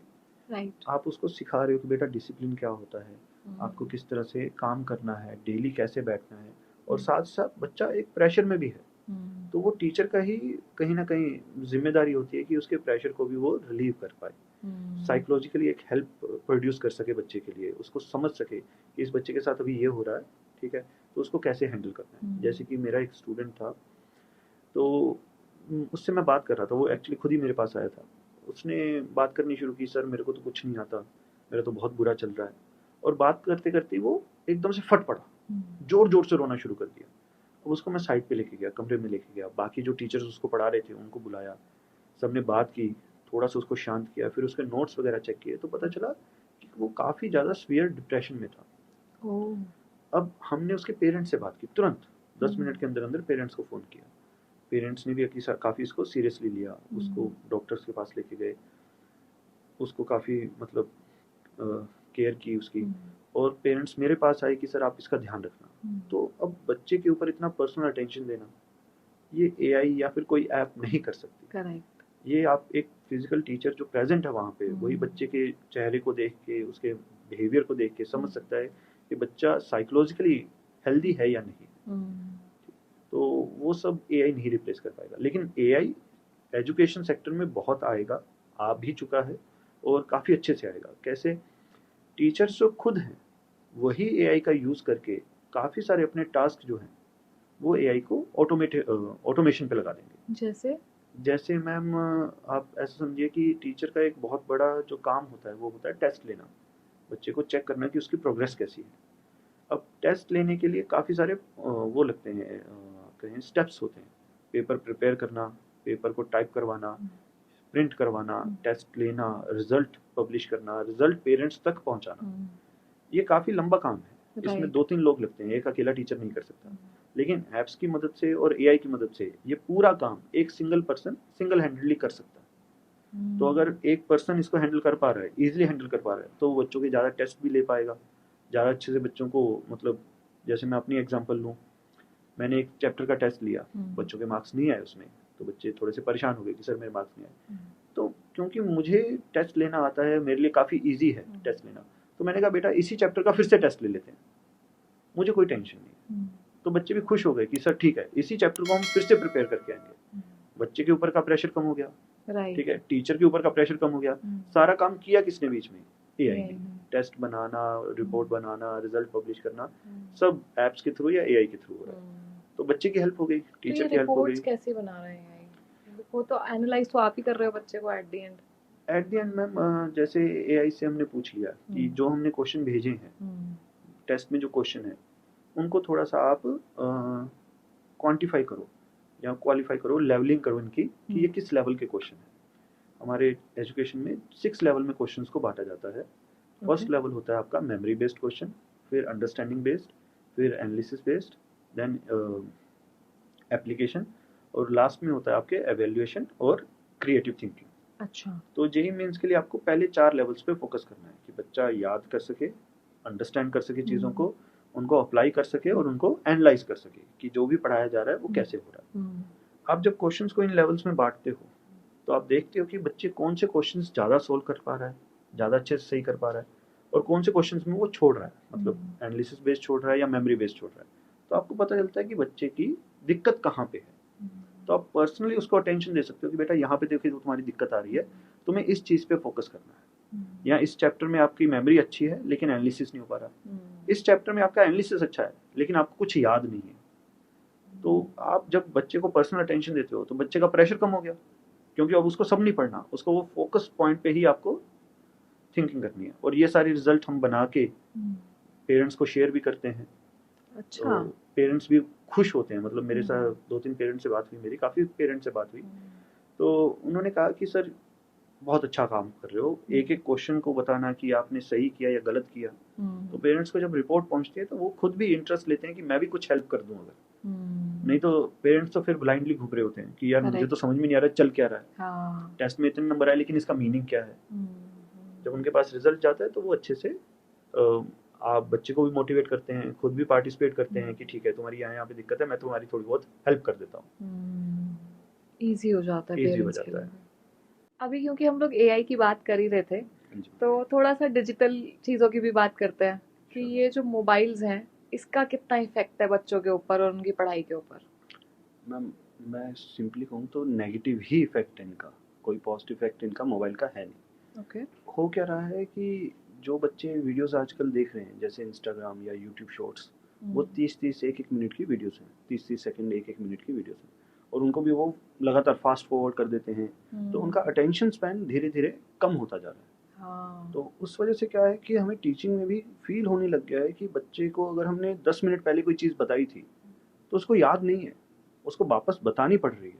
राइट। आप उसको सिखा रहे हो कि बेटा डिसिप्लिन क्या होता है, आपको किस तरह से काम करना है, डेली कैसे बैठना है, और साथ साथ बच्चा एक प्रेशर में भी है, तो वो टीचर का ही कहीं ना कहीं जिम्मेदारी होती है कि उसके प्रेशर को भी वो रिलीव कर पाए, साइकोलॉजिकली एक हेल्प प्रोड्यूस कर सके बच्चे के लिए, उसको समझ सके कि इस बच्चे के साथ अभी ये हो रहा है, ठीक है, तो उसको कैसे हैंडल करना है। जैसे कि मेरा एक स्टूडेंट था, तो उससे मैं बात कर रहा था, वो एक्चुअली खुद ही मेरे पास आया था। उसने बात करनी शुरू की, सर मेरे को तो कुछ नहीं आता, मेरा तो बहुत बुरा चल रहा है, और बात करते करते वो एकदम से फट पड़ा, जोर जोर से रोना शुरू कर दिया। अब उसको मैं साइड पे लेके गया, कमरे में लेके गया, बाकी जो टीचर्स उसको पढ़ा रहे थे उनको बुलाया, सबने बात की, थोड़ा सा उसको शांत किया, फिर उसके नोट्स वगैरह चेक किए, तो पता चला कि वो काफ़ी ज़्यादा सीवियर डिप्रेशन में था। अब हमने उसके पेरेंट्स से बात की तुरंत, 10 मिनट के अंदर अंदर पेरेंट्स को फ़ोन किया। पेरेंट्स ने भी काफ़ी इसको सीरियसली लिया, उसको डॉक्टर्स के पास लेके गए, उसको काफ़ी मतलब केयर की उसकी, और पेरेंट्स मेरे पास आए कि सर आप इसका ध्यान रखना। तो अब बच्चे के ऊपर इतना पर्सनल अटेंशन देना, ये एआई या फिर कोई ऐप नहीं कर सकती। करेक्ट। ये आप एक फिजिकल टीचर जो प्रेजेंट है वहाँ पे, वही बच्चे के चेहरे को देख के, उसके बिहेवियर को देख के समझ सकता है कि बच्चा साइकोलॉजिकली हेल्दी है या नहीं। तो वो सब एआई नहीं रिप्लेस कर पाएगा, लेकिन एआई एजुकेशन सेक्टर में बहुत आएगा, आ भी चुका है, और काफ़ी अच्छे से आएगा। कैसे? टीचर्स जो खुद हैं वही एआई का यूज़ करके काफ़ी सारे अपने टास्क जो हैं वो एआई को ऑटोमेशन पे लगा देंगे। जैसे मैम आप ऐसा समझिए कि टीचर का एक बहुत बड़ा जो काम होता है वो होता है टेस्ट लेना, बच्चे को चेक करना कि उसकी प्रोग्रेस कैसी है। अब टेस्ट लेने के लिए काफ़ी सारे वो लगते हैं, कहें स्टेप्स होते हैं, पेपर प्रिपेयर करना, पेपर को टाइप करवाना, प्रिंट करवाना, टेस्ट लेना, रिजल्ट पब्लिश करना, रिजल्ट पेरेंट्स तक पहुंचाना। ये काफ़ी लंबा काम है, इसमें राइट। 2-3 लोग लगते हैं, एक अकेला टीचर नहीं कर सकता। लेकिन ऐप्स की मदद से और एआई की मदद से ये पूरा काम एक सिंगल पर्सन सिंगल हैंडली कर सकता है। तो अगर एक पर्सन इसको हैंडल कर पा रहा है, इजीली हैंडल कर पा रहा है, तो वो बच्चों के ज़्यादा टेस्ट भी ले पाएगा, ज़्यादा अच्छे से बच्चों को, मतलब जैसे मैं अपनी एग्जांपल लूँ, मैंने एक चैप्टर का टेस्ट लिया, बच्चों के मार्क्स नहीं आए उसमें, तो बच्चे थोड़े से परेशान हो गए कि सर मेरे मार्क्स नहीं आए। तो क्योंकि मुझे टेस्ट लेना आता है, मेरे लिए काफ़ी ईजी है टेस्ट लेना, तो मैंने कहा बेटा इसी चैप्टर का फिर से टेस्ट ले लेते हैं, मुझे कोई टेंशन नहीं। तो बच्चे भी खुश हो गए कि सर ठीक है, इसी चैप्टर को हम फिर से प्रिपेयर करके आएंगे। बच्चे के ऊपर का प्रेशर कम हो गया, ठीक है, टीचर के ऊपर का प्रेशर कम हो गया। सारा काम किया किसने बीच में? एआई ने। टेस्ट बनाना, रिपोर्ट बनाना, रिजल्ट पब्लिश करना, सब एप्स के थ्रू या एआई के थ्रू हो रहा है। तो बच्चे की हेल्प हो गई, टीचर की हेल्प हो गई। कैसे बना रहे हैं एआई? वो तो एनालाइज तो आप ही कर रहे हो बच्चे को एट द एंड। मैम जैसे एआई से हमने पूछ लिया कि जो हमने क्वेश्चन भेजे हैं टेस्ट में, जो क्वेश्चन है उनको थोड़ा सा आप क्वांटिफाई करो या क्वालिफाई करो, लेवलिंग करो इनकी कि ये किस लेवल के क्वेश्चन है। हमारे एजुकेशन में 6 लेवल में क्वेश्चंस को बांटा जाता है। फर्स्ट लेवल होता है आपका मेमोरी बेस्ड क्वेश्चन, फिर अंडरस्टैंडिंग बेस्ड, फिर एनालिसिस बेस्ड, देन एप्लीकेशन, और लास्ट में होता है आपके एवेल्युएशन और क्रिएटिव थिंकिंग। अच्छा। तो जेईई मेंस के लिए आपको पहले 4 लेवल्स पे फोकस करना है कि बच्चा याद कर सके, अंडरस्टैंड कर सके चीज़ों को, उनको अप्लाई कर सके और उनको एनालाइज कर सके कि जो भी पढ़ाया जा रहा है वो कैसे हो रहा है। आप जब क्वेश्चंस को इन लेवल्स में बांटते हो तो आप देखते हो कि बच्चे कौन से क्वेश्चंस ज़्यादा सोल्व कर पा रहा है, ज़्यादा अच्छे से सही कर पा रहा है, और कौन से क्वेश्चंस में वो छोड़ रहा है, मतलब एनालिसिस बेस्ड छोड़ रहा है या मेमोरी बेस्ड छोड़ रहा है। तो आपको पता चलता है कि बच्चे की दिक्कत कहाँ पे है। तो आप पर्सनली उसको अटेंशन दे सकते हो कि बेटा यहाँ पे देखिए तो तुम्हारी दिक्कत आ रही है, तुम्हें इस चीज़ पे फोकस करना है, या इस चैप्टर में आपकी मेमोरी अच्छी है लेकिन एनालिसिस नहीं हो पा रहा, इस चैप्टर में आपका एनालिसिस अच्छा है लेकिन आपको कुछ याद नहीं है। तो आप जब बच्चे को पर्सनल अटेंशन देते हो तो बच्चे का प्रेशर कम हो गया, क्योंकि अब उसको सब नहीं पढ़ना, उसको वो फोकस पॉइंट पे ही आपको थिंकिंग करनी है। और ये सारी रिजल्ट हम बना के पेरेंट्स को शेयर भी करते हैं, अच्छा। तो पेरेंट्स भी खुश होते हैं, मतलब मेरे साथ 2-3 पेरेंट्स से बात हुई, मेरी काफ़ी पेरेंट्स से बात हुई, तो उन्होंने कहा कि सर बहुत अच्छा काम कर रहे हो, एक एक क्वेश्चन को बताना कि आपने सही किया या गलत किया। तो पेरेंट्स को जब रिपोर्ट पहुंचती है तो वो खुद भी इंटरेस्ट लेते हैं कि मैं भी कुछ हेल्प कर दूं अगर, नहीं तो पेरेंट्स तो फिर ब्लाइंडली घूम रहे होते हैं कि यार मुझे तो समझ में नहीं आ रहा चल क्या रहा है, हाँ। टेस्ट में इतने नंबर आए लेकिन इसका मीनिंग क्या है। जब उनके पास रिजल्ट जाता है तो वो अच्छे से आप बच्चे को भी मोटिवेट करते हैं, खुद भी पार्टिसिपेट करते हैं कि ठीक है तुम्हारी यहाँ पे दिक्कत है, मैं तुम्हारी थोड़ी बहुत हेल्प कर देता हूँ। इजी हो जाता है ईजी हो पेरेंट्स के जाता लिए। है। अभी क्योंकि हम लोग एआई की बात कर ही रहे थे, जी। तो थोड़ा सा डिजिटल चीज़ों की भी बात करते हैं कि Sure. ये जो मोबाइल्स हैं इसका कितना इफेक्ट है बच्चों के ऊपर और उनकी पढ़ाई के ऊपर। मैम मैं सिंपली कहूँ तो नेगेटिव ही इफेक्ट है इनका, कोई पॉजिटिव इफेक्ट इनका मोबाइल का है नहीं। ओके। हो क्या रहा है कि जो बच्चे वीडियोस आजकल देख रहे हैं जैसे इंस्टाग्राम या यूट्यूब शॉर्ट्स, वो 30-30 एक-एक मिनट की वीडियोस हैं, 30-30 सेकंड एक-एक मिनट की वीडियोस हैं, और उनको भी वो लगातार फास्ट फॉरवर्ड कर देते हैं, तो उनका अटेंशन स्पैन धीरे धीरे कम होता जा रहा है। हाँ। तो उस वजह से क्या है कि हमें टीचिंग में भी फील होने लग गया है कि बच्चे को अगर हमने 10 मिनट पहले कोई चीज़ बताई थी तो उसको याद नहीं है, उसको वापस बतानी पड़ रही है।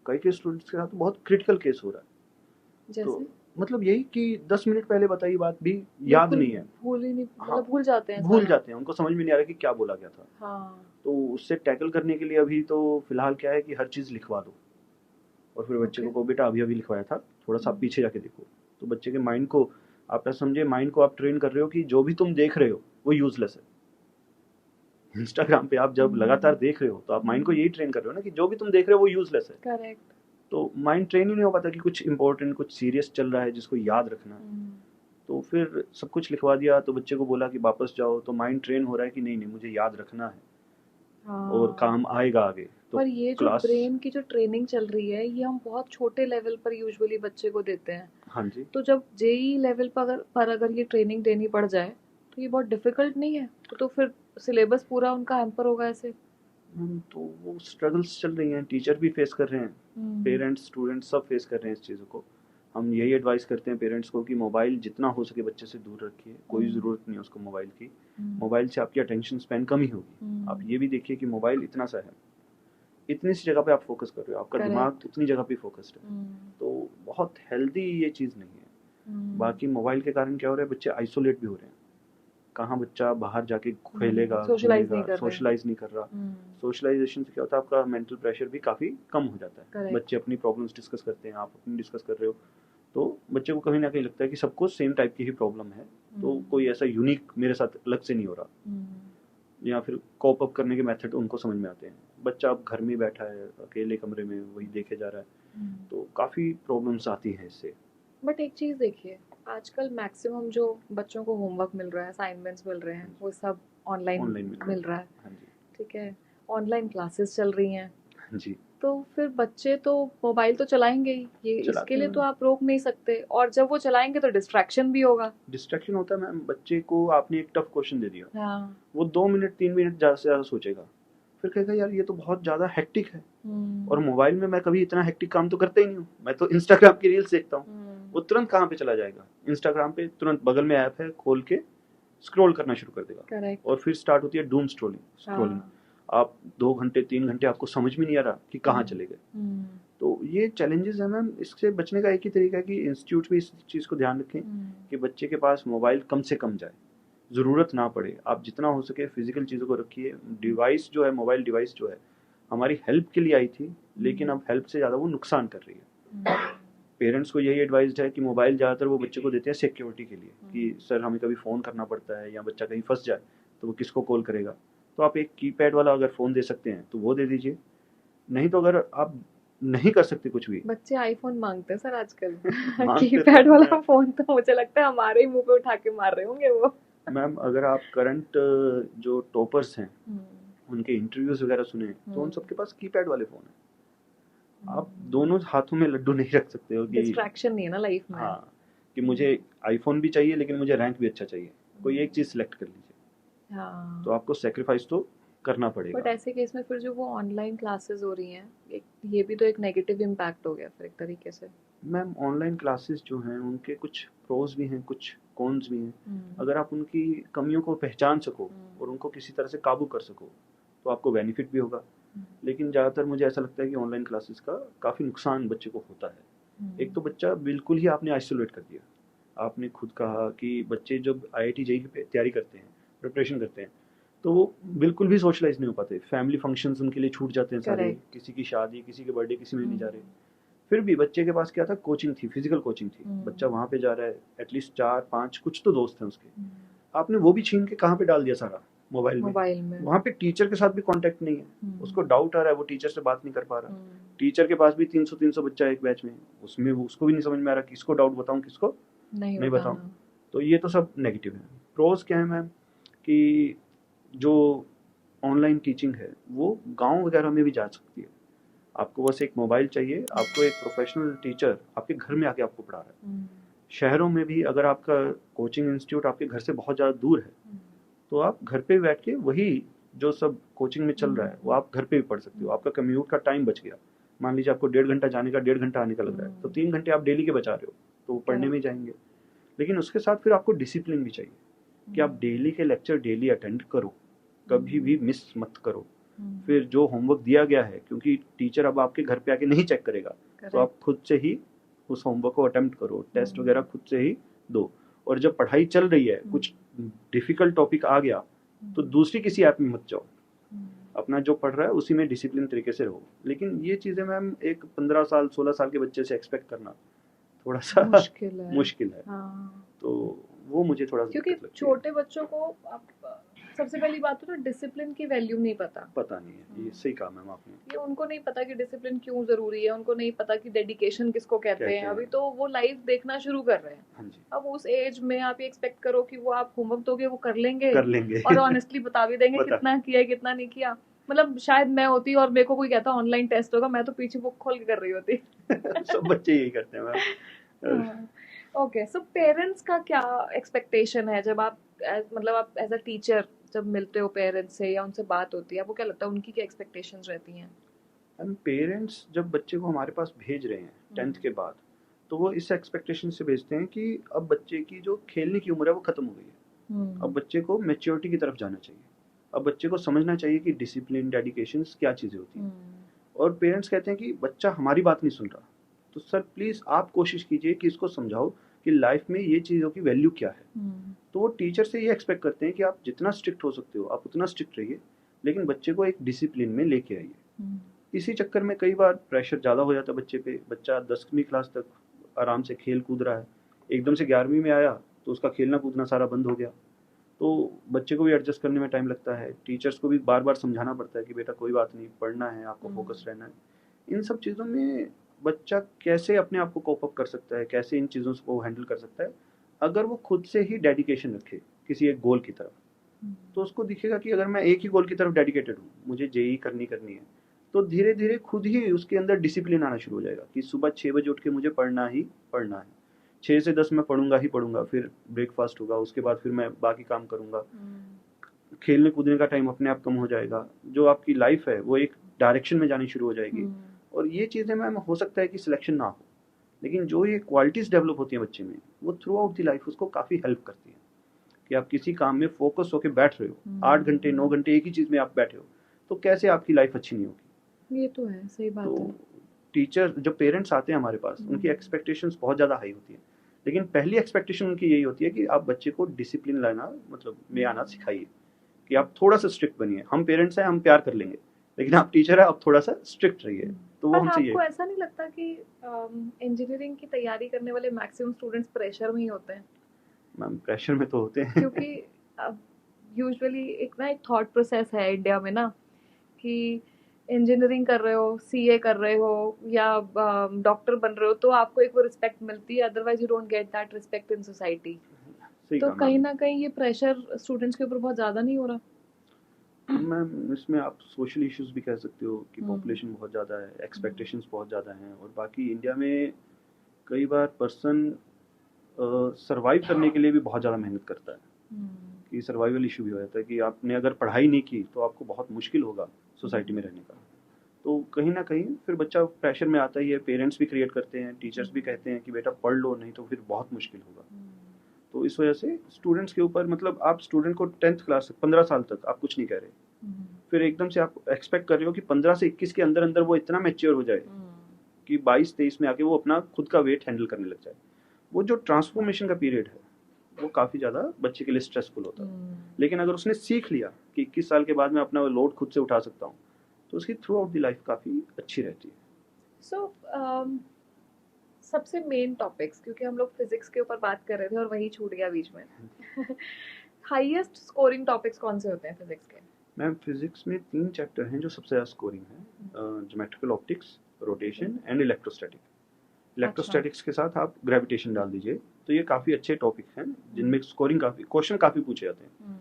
कई कई स्टूडेंट्स के साथ तो बहुत क्रिटिकल केस हो रहा है। जैसे तो मतलब यही कि 10 मिनट पहले बताई बात भी याद नहीं है, भूल ही नहीं, हाँ, मतलब भूल जाते हैं भूल सारा। जाते हैं, उनको समझ में नहीं आ रहा कि क्या बोला गया था। हाँ। तो उससे टैकल करने के लिए अभी तो फिलहाल क्या है कि हर चीज़ लिखवा दो, और फिर बच्चे को बेटा अभी अभी लिखवाया था, थोड़ा सा पीछे जाके देखो। तो बच्चे के माइंड को आप ऐसा समझे, माइंड को आप ट्रेन कर रहे हो कि जो भी तुम देख रहे हो वो यूजलेस है। इंस्टाग्राम पे आप जब लगातार देख रहे हो तो आप माइंड को यही ट्रेन कर रहे हो ना कि जो भी तुम देख रहे हो वो यूजलेस है। करेक्ट। तो माइंड ट्रेन ही नहीं हो पाता कि कुछ इंपॉर्टेंट कुछ सीरियस चल रहा है जिसको याद रखना है। तो फिर सब कुछ लिखवा दिया, तो बच्चे को बोला कि वापस जाओ, तो माइंड ट्रेन हो रहा है कि नहीं नहीं मुझे याद रखना है, और काम आएगा आगे। तो पर ये जो क्लास, ब्रेन की जो ट्रेनिंग चल रही है ये हम बहुत छोटे लेवल पर यूजुअली बच्चे को देते हैं, हाँ जी, तो जब जेई लेवल पर अगर ये ट्रेनिंग देनी पड़ जाए तो ये बहुत डिफिकल्ट नहीं है? तो फिर सिलेबस पूरा उनका हैम्पर होगा ऐसे। तो वो स्ट्रगल्स चल रही हैं, टीचर भी फेस कर रहे हैं, पेरेंट्स स्टूडेंट्स सब फेस कर रहे हैं इस चीज़ों को। हम यही एडवाइस करते हैं पेरेंट्स को कि मोबाइल जितना हो सके बच्चे से दूर रखिए, कोई ज़रूरत नहीं है उसको मोबाइल की। मोबाइल से आपकी अटेंशन स्पैन कम ही होगी। आप ये भी देखिए कि मोबाइल इतना सा है, इतनी सी जगह पे आप फोकस कर रहे हो, आपका दिमाग उतनी जगह पे फोकस्ड है, तो बहुत हेल्दी ये चीज़ नहीं है। बाकी मोबाइल के कारण क्या हो रहा है, बच्चे आइसोलेट भी हो रहे हैं। कहाँ बच्चा बाहर जाके खेलेगा, सोशलाइज नहीं कर सोशलाइज नहीं कर रहा। सोशलाइजेशन से क्या होता है, आपका मेंटल प्रेशर भी काफ़ी कम हो जाता है। Correct. बच्चे अपनी प्रॉब्लम्स डिस्कस करते हैं, आप अपनी डिस्कस कर रहे हो, तो बच्चे को कहीं ना कहीं लगता है कि सबको सेम टाइप की ही प्रॉब्लम है, तो कोई ऐसा यूनिक मेरे साथ अलग से नहीं हो रहा। या फिर कॉप अप करने के मेथड उनको समझ में आते हैं। बच्चा अब घर में बैठा है अकेले कमरे में, वही देखे जा रहा है, तो काफ़ी प्रॉब्लम्स आती हैं इससे। बट एक चीज़ देखिए, आजकल मैक्सिमम जो बच्चों को होमवर्क मिल रहा है, असाइनमेंट्स मिल रहे हैं, वो सब ऑनलाइन मिल रहा है। हाँ जी, ठीक है, ऑनलाइन क्लासेस चल रही हैं, हाँ जी, तो फिर बच्चे तो मोबाइल तो चलाएंगे ही, ये इसके लिए तो आप रोक नहीं सकते, और जब वो चलाएंगे तो डिस्ट्रैक्शन भी होगा। डिस्ट्रैक्शन होता है मैम। बच्चे को आपने एक टफ क्वेश्चन दे दिया, हाँ। वो 2 मिनट 3 मिनट ज़्यादा से ज़्यादा सोचेगा, फिर कहेगा यार ये तो बहुत ज़्यादा हेक्टिक है, और मोबाइल में मैं कभी इतना हेक्टिक काम तो करता ही नहीं हूँ, मैं तो इंस्टाग्राम की रील्स देखता हूँ। वो तुरंत कहाँ पे चला जाएगा, इंस्टाग्राम पे तुरंत बगल में ऐप है, खोल के स्क्रॉल करना शुरू कर देगा। करेक्ट। और फिर स्टार्ट होती है डूम स्क्रॉलिंग। आप 2 घंटे 3 घंटे आपको समझ में नहीं आ रहा कि कहाँ चले गए। तो ये चैलेंजेस है मैम। इससे बचने का एक ही तरीका है कि इंस्टीट्यूट भी इस चीज़ को ध्यान रखें कि बच्चे के पास मोबाइल कम से कम जाए, ज़रूरत ना पड़े। आप जितना हो सके फिजिकल चीज़ों को रखिए। डिवाइस जो है, मोबाइल डिवाइस जो है, हमारी हेल्प के लिए आई थी, लेकिन अब हेल्प से ज़्यादा वो नुकसान कर रही है। पेरेंट्स को यही एडवाइस्ड है कि मोबाइल ज़्यादातर वो बच्चे को देते हैं सिक्योरिटी के लिए, कि सर हमें कभी फ़ोन करना पड़ता है या बच्चा कहीं फंस जाए तो वो किसको कॉल करेगा। तो आप एक कीपैड वाला अगर फ़ोन दे सकते हैं तो वो दे दीजिए, नहीं तो अगर आप नहीं कर सकते कुछ भी। बच्चे आईफोन मांगते हैं सर आजकल। मांगते कीपैड वाला फोन तो मुझे लगता है हमारे ही मुंह पे उठा के मार रहे होंगे वो। मैम अगर आप करंट जो टॉपर्स हैं उनके इंटरव्यूज वगैरह सुने तो उन सबके पास कीपैड वाले फ़ोन हैं। आप दोनों हाथों में लड्डू नहीं रख सकते हो कि डिस्ट्रैक्शन नहीं है ना लाइफ में। हाँ, कि मुझे आईफोन भी चाहिए लेकिन मुझे रैंक भी अच्छा चाहिए। कोई एक चीज़ सिलेक्ट कर लीजिए। हाँ। तो आपको सेक्रीफाइस तो करना पड़ेगा। बट ऐसे केस में फिर जो वो ऑनलाइन क्लासेस हो रही हैं, एक ये भी तो एक नेगेटिव इम्पैक्ट हो गया फिर एक तरीके से। मैम ऑनलाइन क्लासेस जो हैं उनके कुछ प्रोज भी हैं, कुछ कॉन्स भी हैं। अगर आप उनकी कमियों को पहचान सको और उनको किसी तरह से काबू कर सको तो आपको बेनिफिट भी होगा। लेकिन ज़्यादातर मुझे ऐसा लगता है कि ऑनलाइन क्लासेस का काफ़ी नुकसान बच्चे को होता है। एक तो बच्चा बिल्कुल ही आपने आइसोलेट कर दिया। आपने खुद कहा कि बच्चे जब IIT JEE की तैयारी करते हैं, प्रिपरेशन करते हैं, तो वो बिल्कुल भी सोशलाइज नहीं हो पाते। फैमिली फंक्शंस उनके लिए छूट जाते हैं सारे, Correct. किसी की शादी, किसी के बर्थडे, किसी में नहीं जा रहे। फिर भी बच्चे के पास क्या था, कोचिंग थी, फिजिकल कोचिंग थी। बच्चा वहाँ पे जा रहा है, एटलीस्ट 4-5 कुछ तो दोस्त हैं उसके। आपने वो भी छीन के कहाँ पे डाल दिया सारा, मोबाइल में। वहाँ पे टीचर के साथ भी कांटेक्ट नहीं है। उसको डाउट आ रहा है, वो टीचर से बात नहीं कर पा रहा। टीचर के पास भी 300 बच्चा एक बैच में, उसमें उसको भी नहीं समझ में आ रहा किसको डाउट बताऊं, किसको नहीं बताऊं। तो ये तो सब नेगेटिव है। प्रोज क्या है मैम कि जो ऑनलाइन टीचिंग है वो गांव वगैरह में भी जा सकती है। आपको बस एक मोबाइल चाहिए, आपको एक प्रोफेशनल टीचर आपके घर में आके आपको पढ़ा रहा है। शहरों में भी अगर आपका कोचिंग इंस्टीट्यूट आपके घर से बहुत ज़्यादा दूर है तो आप घर पे बैठ के वही जो सब कोचिंग में चल रहा है वो आप घर पे भी पढ़ सकते हो। आपका कम्यूट का टाइम बच गया। मान लीजिए आपको 1.5 घंटा जाने का, 1.5 घंटा आने का लग रहा है, तो 3 घंटे आप डेली के बचा रहे हो, तो वो पढ़ने में जाएंगे। लेकिन उसके साथ फिर आपको डिसिप्लिन भी चाहिए कि आप डेली के लेक्चर डेली अटेंड करो, कभी भी मिस मत करो। फिर जो होमवर्क दिया गया है, क्योंकि टीचर अब आपके घर पे आके नहीं चेक करेगा, तो आप खुद से ही उस होमवर्क को अटेम्प्ट करो, टेस्ट वगैरह खुद से ही दो। और जब पढ़ाई चल रही है, कुछ डिफिकल्ट टॉपिक आ गया तो दूसरी किसी ऐप में मत जाओ, अपना जो पढ़ रहा है उसी में डिसिप्लिन तरीके से रहो। लेकिन ये चीज़ें मैम एक 15 साल 16 साल के बच्चे से एक्सपेक्ट करना थोड़ा सा मुश्किल है। तो वो मुझे थोड़ा सा क्योंकि छोटे बच्चों को सबसे पहली बात तो डिसिप्लिन की वैल्यू नहीं पता नहीं है। ये सही कहा मैम आपने। ये उनको नहीं पता कि डिसिप्लिन क्यों जरूरी है, उनको नहीं पता कि डेडिकेशन किसको कहते हैं। अभी तो वो लाइव देखना शुरू कर रहे हैं। हाँ जी। अब उस एज में आप ये एक्सपेक्ट करो कि वो आप होमवर्क दोगे वो कर लेंगे और ऑनेस्टली बता भी देंगे कितना किया कितना नहीं किया। मतलब शायद मैं होती और मेरे को कोई कहता ऑनलाइन टेस्ट होगा, मैं तो पीछे बुक खोल के कर रही होती। सब बच्चे यही करते हैं मैम। ओके, सो पेरेंट्स का क्या एक्सपेक्टेशन है जब आप मतलब आप एज अ टीचर जब मिलते हो पेरेंट्स से या उनसे बात होती है, आपको क्या लगता है उनकी क्या एक्सपेक्टेशंस रहती हैं? हम पेरेंट्स जब बच्चे को हमारे पास भेज रहे हैं 10th के बाद, तो वो इस एक्सपेक्टेशन से भेजते हैं कि अब बच्चे की जो खेलने की उम्र है वो खत्म हो गई है। अब बच्चे को मैच्योरिटी की तरफ जाना चाहिए। अब बच्चे को समझना चाहिए कि डिसिप्लिन, डेडिकेशन क्या चीज़ें होती हैं। और पेरेंट्स कहते हैं कि बच्चा हमारी बात नहीं सुन रहा, तो सर प्लीज़ आप कोशिश कीजिए कि इसको समझाओ कि लाइफ में ये चीज़ों की वैल्यू क्या है। तो वो टीचर से ये एक्सपेक्ट करते हैं कि आप जितना स्ट्रिक्ट हो सकते हो आप उतना स्ट्रिक्ट रहिए, लेकिन बच्चे को एक डिसिप्लिन में लेके आइए। इसी चक्कर में कई बार प्रेशर ज़्यादा हो जाता है बच्चे पे। बच्चा 10वीं क्लास तक आराम से खेल कूद रहा है, एकदम से 11वीं में आया तो उसका खेलना कूदना सारा बंद हो गया। तो बच्चे को भी एडजस्ट करने में टाइम लगता है। टीचर्स को भी बार बार समझाना पड़ता है कि बेटा कोई बात नहीं, पढ़ना है, आपको फोकस रहना है। इन सब चीज़ों में बच्चा कैसे अपने आप को कोप अप कर सकता है, कैसे इन चीज़ों को हैंडल कर सकता है, अगर वो खुद से ही डेडिकेशन रखे किसी एक गोल की तरफ, तो उसको दिखेगा कि अगर मैं एक ही गोल की तरफ डेडिकेटेड हूँ, मुझे JEE करनी है, तो धीरे धीरे खुद ही उसके अंदर डिसिप्लिन आना शुरू हो जाएगा कि सुबह 6 बजे उठ के मुझे पढ़ना ही पढ़ना है। 6 से 10 मैं पढ़ूंगा ही पढ़ूंगा, फिर ब्रेकफास्ट होगा, उसके बाद फिर मैं बाकी काम करूंगा। खेलने कूदने का टाइम अपने आप कम हो जाएगा। जो आपकी लाइफ है वो एक डायरेक्शन में जानी शुरू हो जाएगी। और ये चीज़ें मैम हो सकता है कि सिलेक्शन ना हो, लेकिन जो ये क्वालिटीज़ डेवलप होती हैं बच्चे में, वो थ्रू आउट दी लाइफ उसको काफ़ी हेल्प करती है कि आप किसी काम में फोकस होकर बैठ रहे हो, 8 घंटे 9 घंटे एक ही चीज़ में आप बैठे हो, तो कैसे आपकी लाइफ अच्छी नहीं होगी। ये तो है, सही बात है। टीचर जब पेरेंट्स आते हैं हमारे पास, उनकी एक्सपेक्टेशंस बहुत ज़्यादा हाई होती है, लेकिन पहली एक्सपेक्टेशन उनकी यही होती है कि आप बच्चे को डिसिप्लिन लाना मतलब में आना सिखाइए, कि आप थोड़ा सा स्ट्रिक्ट बनिए। हम पेरेंट्स हैं, हम प्यार कर लेंगे, लेकिन आप टीचर है, आप थोड़ा सा स्ट्रिक्ट रहिए। तो वो हमसे आपको ऐसा नहीं लगता कि इंजीनियरिंग की तैयारी करने वाले मैक्सिमम स्टूडेंट्स प्रेशर में ही होते हैं? मैम प्रेशर में तो होते हैं क्योंकि यूजुअली एक थॉट प्रोसेस है इंडिया में ना कि इंजीनियरिंग कर रहे हो, CA कर रहे हो या डॉक्टर बन रहे हो तो आपको एक वो रिस्पेक्ट मिलती है, otherwise you don't get that respect in society. तो कहीं ना कहीं ये प्रेशर स्टूडेंट्स के ऊपर बहुत ज़्यादा नहीं हो रहा? मैम इसमें आप सोशल इश्यूज भी कह सकते हो कि पॉपुलेशन बहुत ज़्यादा है, एक्सपेक्टेशंस बहुत ज़्यादा हैं, और बाकी इंडिया में कई बार पर्सन सरवाइव करने के लिए भी बहुत ज़्यादा मेहनत करता है। कि सर्वाइवल इशू भी हो जाता है कि आपने अगर पढ़ाई नहीं की तो आपको बहुत मुश्किल होगा सोसाइटी में रहने का। तो कहीं ना कहीं फिर बच्चा प्रेशर में आता ही है, पेरेंट्स भी क्रिएट करते हैं, टीचर्स भी कहते हैं कि बेटा पढ़ लो, नहीं तो फिर बहुत मुश्किल होगा। तो इस वजह से स्टूडेंट्स के ऊपर, मतलब आप स्टूडेंट को 10th क्लास तक 15 साल तक आप कुछ नहीं कह रहे, फिर एकदम से आप एक्सपेक्ट कर रहे हो कि 15 से 21 के अंदर अंदर वो इतना मैच्योर हो जाए कि 22-23 में आके वो अपना खुद का वेट हैंडल करने लग जाए। वो जो ट्रांसफॉर्मेशन का पीरियड है वो काफ़ी ज़्यादा बच्चे के लिए स्ट्रेसफुल होता है। लेकिन अगर उसने सीख लिया कि 21 साल के बाद मैं अपना लोड खुद से उठा सकता हूँ, तो उसकी थ्रू आउट द लाइफ काफ़ी अच्छी रहती है। सो सबसे मेन टॉपिक्स, क्योंकि हम लोग फिजिक्स के ऊपर बात कर रहे थे और वही छूट गया बीच में। हाईएस्ट स्कोरिंग टॉपिक्स कौन से होते हैं फिजिक्स के? मैम फिजिक्स में 3 चैप्टर हैं जो सबसे ज़्यादा स्कोरिंग है, geometrical optics, rotation and electrostatic. Electrostatics के साथ आप ग्रेविटेशन डाल दीजिए, तो ये काफ़ी अच्छे टॉपिक हैं जिनमें स्कोरिंग काफ़ी, क्वेश्चन काफ़ी पूछे जाते हैं।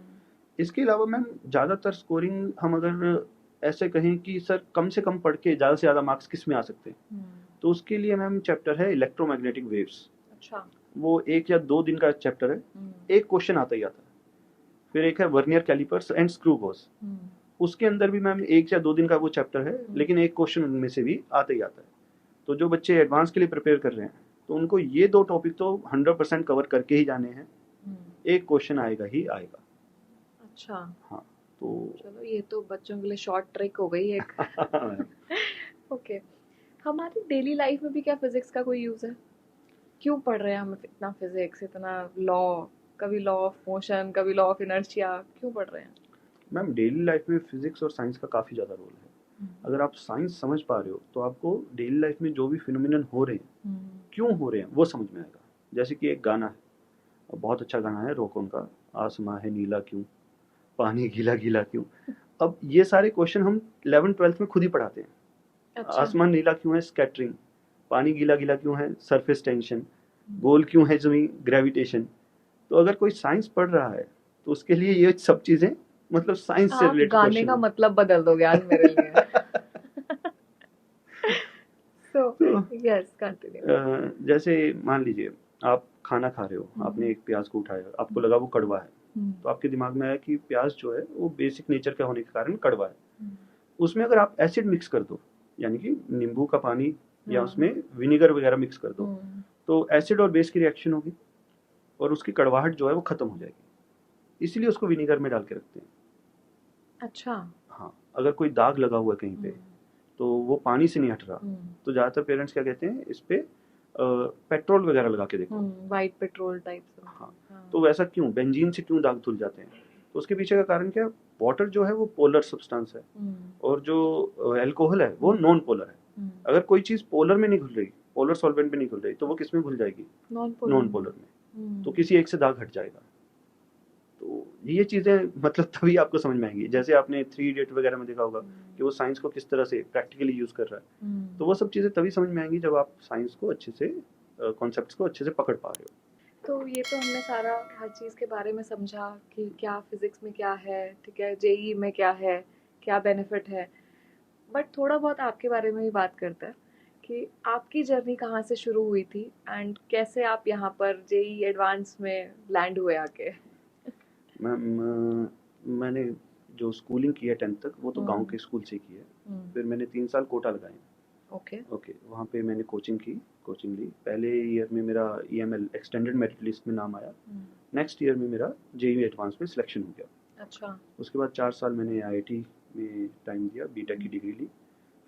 इसके अलावा मैम ज़्यादातर स्कोरिंग हम अगर ऐसे कहें कि सर कम से कम पढ़ के ज़्यादा से ज़्यादा मार्क्स किस में आ सकते हैं, तो उसके लिए मैम चैप्टर है इलेक्ट्रोमैग्नेटिक वेव्स। अच्छा। वो 1 या 2 दिन का चैप्टर है, एक क्वेश्चन आता ही आता है। फिर एक है vernier callipers and screw gauge, उसके अंदर भी मैम 1 या 2 दिन का वो चैप्टर है, लेकिन एक क्वेश्चन उनमें से भी आता ही आता है। तो जो बच्चे एडवांस के लिए प्रिपेयर कर रहे हैं, तो उनको ये 2 टॉपिक तो 100% कवर करके ही जाने हैं, एक क्वेश्चन आएगा ही आएगा। अच्छा। हाँ, तो चलो ये तो बच्चों के लिए शॉर्ट ट्रिक हो गई एक। ओके। हमारी डेली लाइफ में भी क्या फिजिक्स का कोई यूज है? क्यों पढ़ रहे हैं हम इतना फिजिक्स, इतना लॉ, कभी लॉ ऑफ मोशन, कभी लॉ ऑफ इनर्शिया, क्यों पढ़ रहे हैं? मैम डेली लाइफ में फिजिक्स और साइंस का काफ़ी ज़्यादा रोल है। अगर आप साइंस समझ पा रहे हो तो आपको डेली लाइफ में जो भी फिनोमिनन हो रहे हैं, क्यों हो रहे हैं, वो समझ में आएगा। जैसे कि एक गाना है, बहुत अच्छा गाना है रोकन का, आसमां है नीला क्यों, पानी गीला गीला क्यों। अब ये सारे क्वेश्चन हम 11th-12th में खुद ही पढ़ाते हैं। अच्छा। आसमान नीला क्यों है, स्कैटरिंग। पानी गीला गीला क्यों है, सरफेस टेंशन। गोल क्यों है जमीन, ग्रेविटेशन। तो अगर कोई साइंस पढ़ रहा है तो उसके लिए ये सब चीजें मतलब साइंस से आप रिलेटेड गाने क्वेश्चन का है। मतलब बदल दोगे आज मेरे लिए। So yes, continue. जैसे मान लीजिए आप खाना खा रहे हो, आपने एक प्याज को उठाया, आपको लगा वो कड़वा है, तो आपके दिमाग में आया कि प्याज जो है वो बेसिक नेचर का होने के कारण कड़वा है। उसमें अगर आप एसिड मिक्स कर दो, यानी कि नींबू का पानी या उसमें विनेगर वगैरह मिक्स कर दो, तो एसिड और बेस की रिएक्शन होगी और उसकी कड़वाहट जो है वो खत्म हो जाएगी। इसलिए उसको विनेगर में डाल के रखते हैं। अच्छा। हाँ, अगर कोई दाग लगा हुआ है कहीं पे, तो वो पानी से नहीं हट रहा, तो ज़्यादातर पेरेंट्स क्या कहते हैं, इस पे पेट्रोल वगैरह लगा के देखो। White petrol type. हाँ, तो वैसा क्यों, बेंजीन से क्यों दाग धुल जाते हैं? तो उसके पीछे का कारण क्या है, वाटर जो है वो पोलर सब्सटेंस है और जो अल्कोहल है वो नॉन पोलर है। अगर कोई चीज़ पोलर में नहीं घुल रही, पोलर सॉल्वेंट में नहीं घुल रही, तो वो किस में घुल जाएगी, नॉन पोलर में। तो किसी एक से दाग हट जाएगा। तो ये चीज़ें मतलब तभी आपको समझ में आएंगी। जैसे आपने 3 इडियट वगैरह में देखा होगा कि वो साइंस को किस तरह से प्रैक्टिकली यूज़ कर रहा है, तो वो सब चीज़ें तभी समझ में आएंगी जब आप साइंस को अच्छे से, कॉन्सेप्ट्स को अच्छे से पकड़ पा रहे हो। तो ये तो हमने सारा हर चीज़ के बारे में समझा कि क्या फिजिक्स में क्या है, ठीक है, जेई में क्या है, क्या बेनिफिट है। बट थोड़ा बहुत आपके बारे में भी बात करते हैं कि आपकी जर्नी कहाँ से शुरू हुई थी एंड कैसे आप यहाँ पर जेई एडवांस में लैंड हुए आके। मैम मैंने जो स्कूलिंग की है 10th तक, वो तो गांव के स्कूल से की है। फिर मैंने 3 साल कोटा लगाए। ओके, वहाँ पे मैंने कोचिंग ली। पहले ईयर में मेरा EML एक्सटेंडेड मेरिट लिस्ट में नाम आया। नेक्स्ट ईयर में मेरा जेईई एडवांस में सिलेक्शन हो गया। अच्छा। उसके बाद 4 साल मैंने IIT में टाइम दिया, बीटेक की डिग्री ली।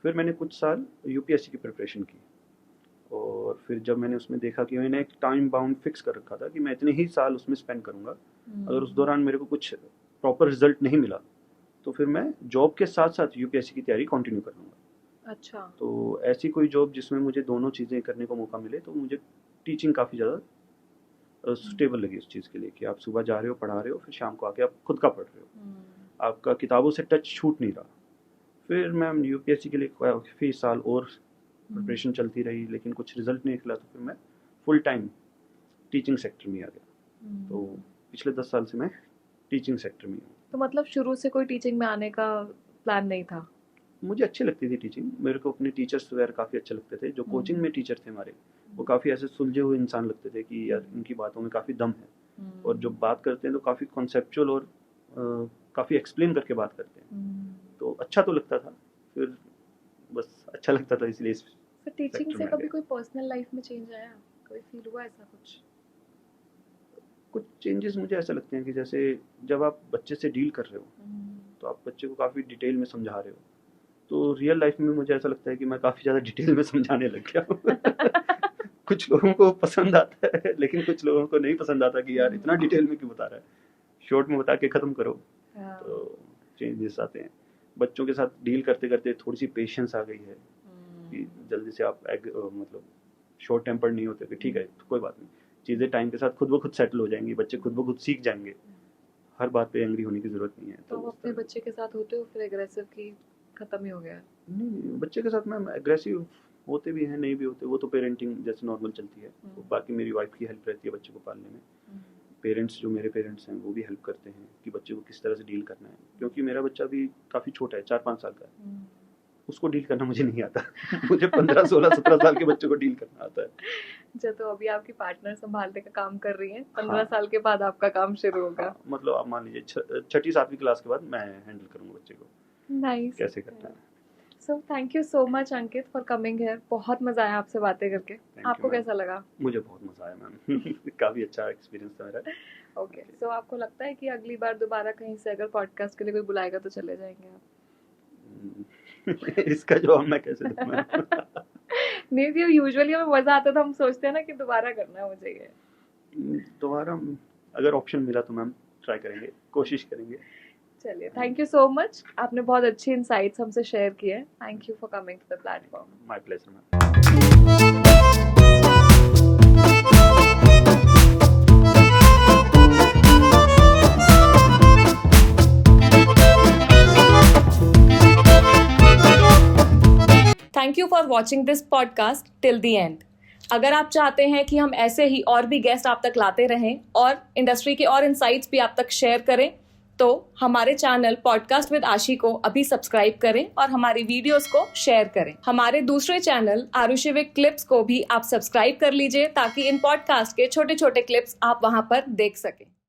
फिर मैंने कुछ साल UPSC की प्रिपरेशन की, और फिर जब मैंने उसमें देखा कि मैंने एक टाइम बाउंड फिक्स कर रखा था कि मैं इतने ही साल उसमें स्पेंड करूँगा, अगर उस दौरान मेरे को कुछ प्रॉपर रिजल्ट नहीं मिला तो फिर मैं जॉब के साथ साथ UPSC की तैयारी कंटिन्यू कर लूँगा। अच्छा। तो ऐसी कोई जॉब जिसमें मुझे दोनों चीज़ें करने को मौका मिले, तो मुझे टीचिंग काफ़ी ज़्यादा सुटेबल लगी उस चीज़ के लिए कि आप सुबह जा रहे हो, पढ़ा रहे हो, फिर शाम को आके आप खुद का पढ़ रहे हो, आपका किताबों से टच छूट नहीं रहा। फिर मैं UPSC के लिए काफ़ी साल और प्रिपरेशन चलती रही, लेकिन कुछ रिजल्ट नहीं निकला, तो फिर मैं फुल टाइम टीचिंग सेक्टर में आ गया। तो पिछले 10 साल से मैं टीचिंग सेक्टर में हूँ। तो मतलब शुरू से कोई टीचिंग में आने का प्लान नहीं था? मुझे अच्छी लगती थी टीचिंग, मेरे को अपने टीचर्स वगैरह काफ़ी अच्छे लगते थे। जो कोचिंग में टीचर थे हमारे, वो काफ़ी ऐसे सुलझे हुए इंसान लगते थे कि यार इनकी बातों में काफ़ी दम है, और जो बात करते हैं तो काफ़ी कॉन्सेप्चुअल और काफ़ी एक्सप्लेन करके बात करते हैं, तो अच्छा तो लगता था। फिर बस अच्छा लगता था, इसलिए फिर टीचिंग सेक्टर से में कभी गया। कोई पर्सनल लाइफ में चेंज आया, कोई फील हुआ ऐसा कुछ? कुछ चेंजेस मुझे ऐसा लगते हैं कि जैसे जब आप बच्चे से डील कर रहे हो तो आप बच्चे को काफ़ी डिटेल में समझा रहे हो, तो रियल लाइफ में मुझे ऐसा लगता है कि मैं काफ़ी ज़्यादा डिटेल में समझाने लग गया हूँ। कुछ लोगों को पसंद आता है, लेकिन कुछ लोगों को नहीं पसंद आता कि यार इतना डिटेल में क्यों बता रहा है, शॉर्ट में बता के ख़त्म करो। तो चेंजेस आते हैं। बच्चों के साथ डील करते करते थोड़ी सी पेशेंस आ गई है कि जल्दी से आप मतलब शॉर्ट टेम्पर नहीं होते कि ठीक है तो कोई बात नहीं, चीज़ें टाइम के साथ खुद ब खुद सेटल हो जाएंगी, बच्चे खुद ब खुद सीख जाएंगे, हर बात पे एंग्री होने की ज़रूरत नहीं है। तो आप अपने बच्चे के साथ होते हो फिर एग्रेसिव की खत्म ही हो गया? नहीं, बच्चे के साथ मैम एग्रेसिव होते भी हैं, नहीं भी होते, वो तो पेरेंटिंग जैसे नॉर्मल चलती है। तो बाकी मेरी वाइफ की हेल्प रहती है बच्चे को पालने में। पेरेंट्स जो मेरे पेरेंट्स हैं वो भी हेल्प करते हैं कि बच्चे को किस तरह से डील करना है, क्योंकि मेरा बच्चा भी काफ़ी छोटा है, 4-5 साल का है, उसको डील करना मुझे नहीं आता। मुझे 15, 16, 17 साल के बच्चों को डील करना आता है। अच्छा, तो अभी आपकी पार्टनर संभालने का काम कर रही है, 15 हाँ। साल के बाद आपका काम शुरू होगा। हाँ, मतलब आप मान लीजिए 6ठी 7वीं क्लास के बाद मैं हैंडल करूँगा बच्चे को, नाइस। कैसे करना है। So thank you so much Ankit for coming here, बहुत मजा आया आपसे बातें करके। आपको ma'am. कैसा लगा? मुझे बहुत मज़ा आया मैम। काफ़ी अच्छा एक्सपीरियंस था मेरा। ओके, सो आपको लगता है कि अगली बार दोबारा कहीं से अगर पॉडकास्ट के लिए कोई बुलाएगा तो चले जाएंगे आप? इसका जवाब मैं कैसे दूँ मैम? नहीं, जो यूजुअली हमें मजा आता है तो हम सोचते हैं ना कि दोबारा करना है मुझे ये। दोबारा अगर ऑप्शन मिला तो मैम ट्राई करेंगे, कोशिश करेंगे। चलिए, थैंक यू सो मच, आपने बहुत अच्छी इनसाइट्स हमसे शेयर किए। Thank you for coming to the platform. My pleasure ma'am. Thank you for watching this podcast till the end. अगर आप चाहते हैं कि हम ऐसे ही और भी गेस्ट आप तक लाते रहें और इंडस्ट्री के और इनसाइट्स भी आप तक शेयर करें, तो हमारे चैनल पॉडकास्ट विद आशी को अभी सब्सक्राइब करें और हमारी वीडियोस को शेयर करें। हमारे दूसरे चैनल आरुषि विद क्लिप्स को भी आप सब्सक्राइब कर लीजिए ताकि इन पॉडकास्ट के छोटे छोटे क्लिप्स आप वहां पर देख सकें।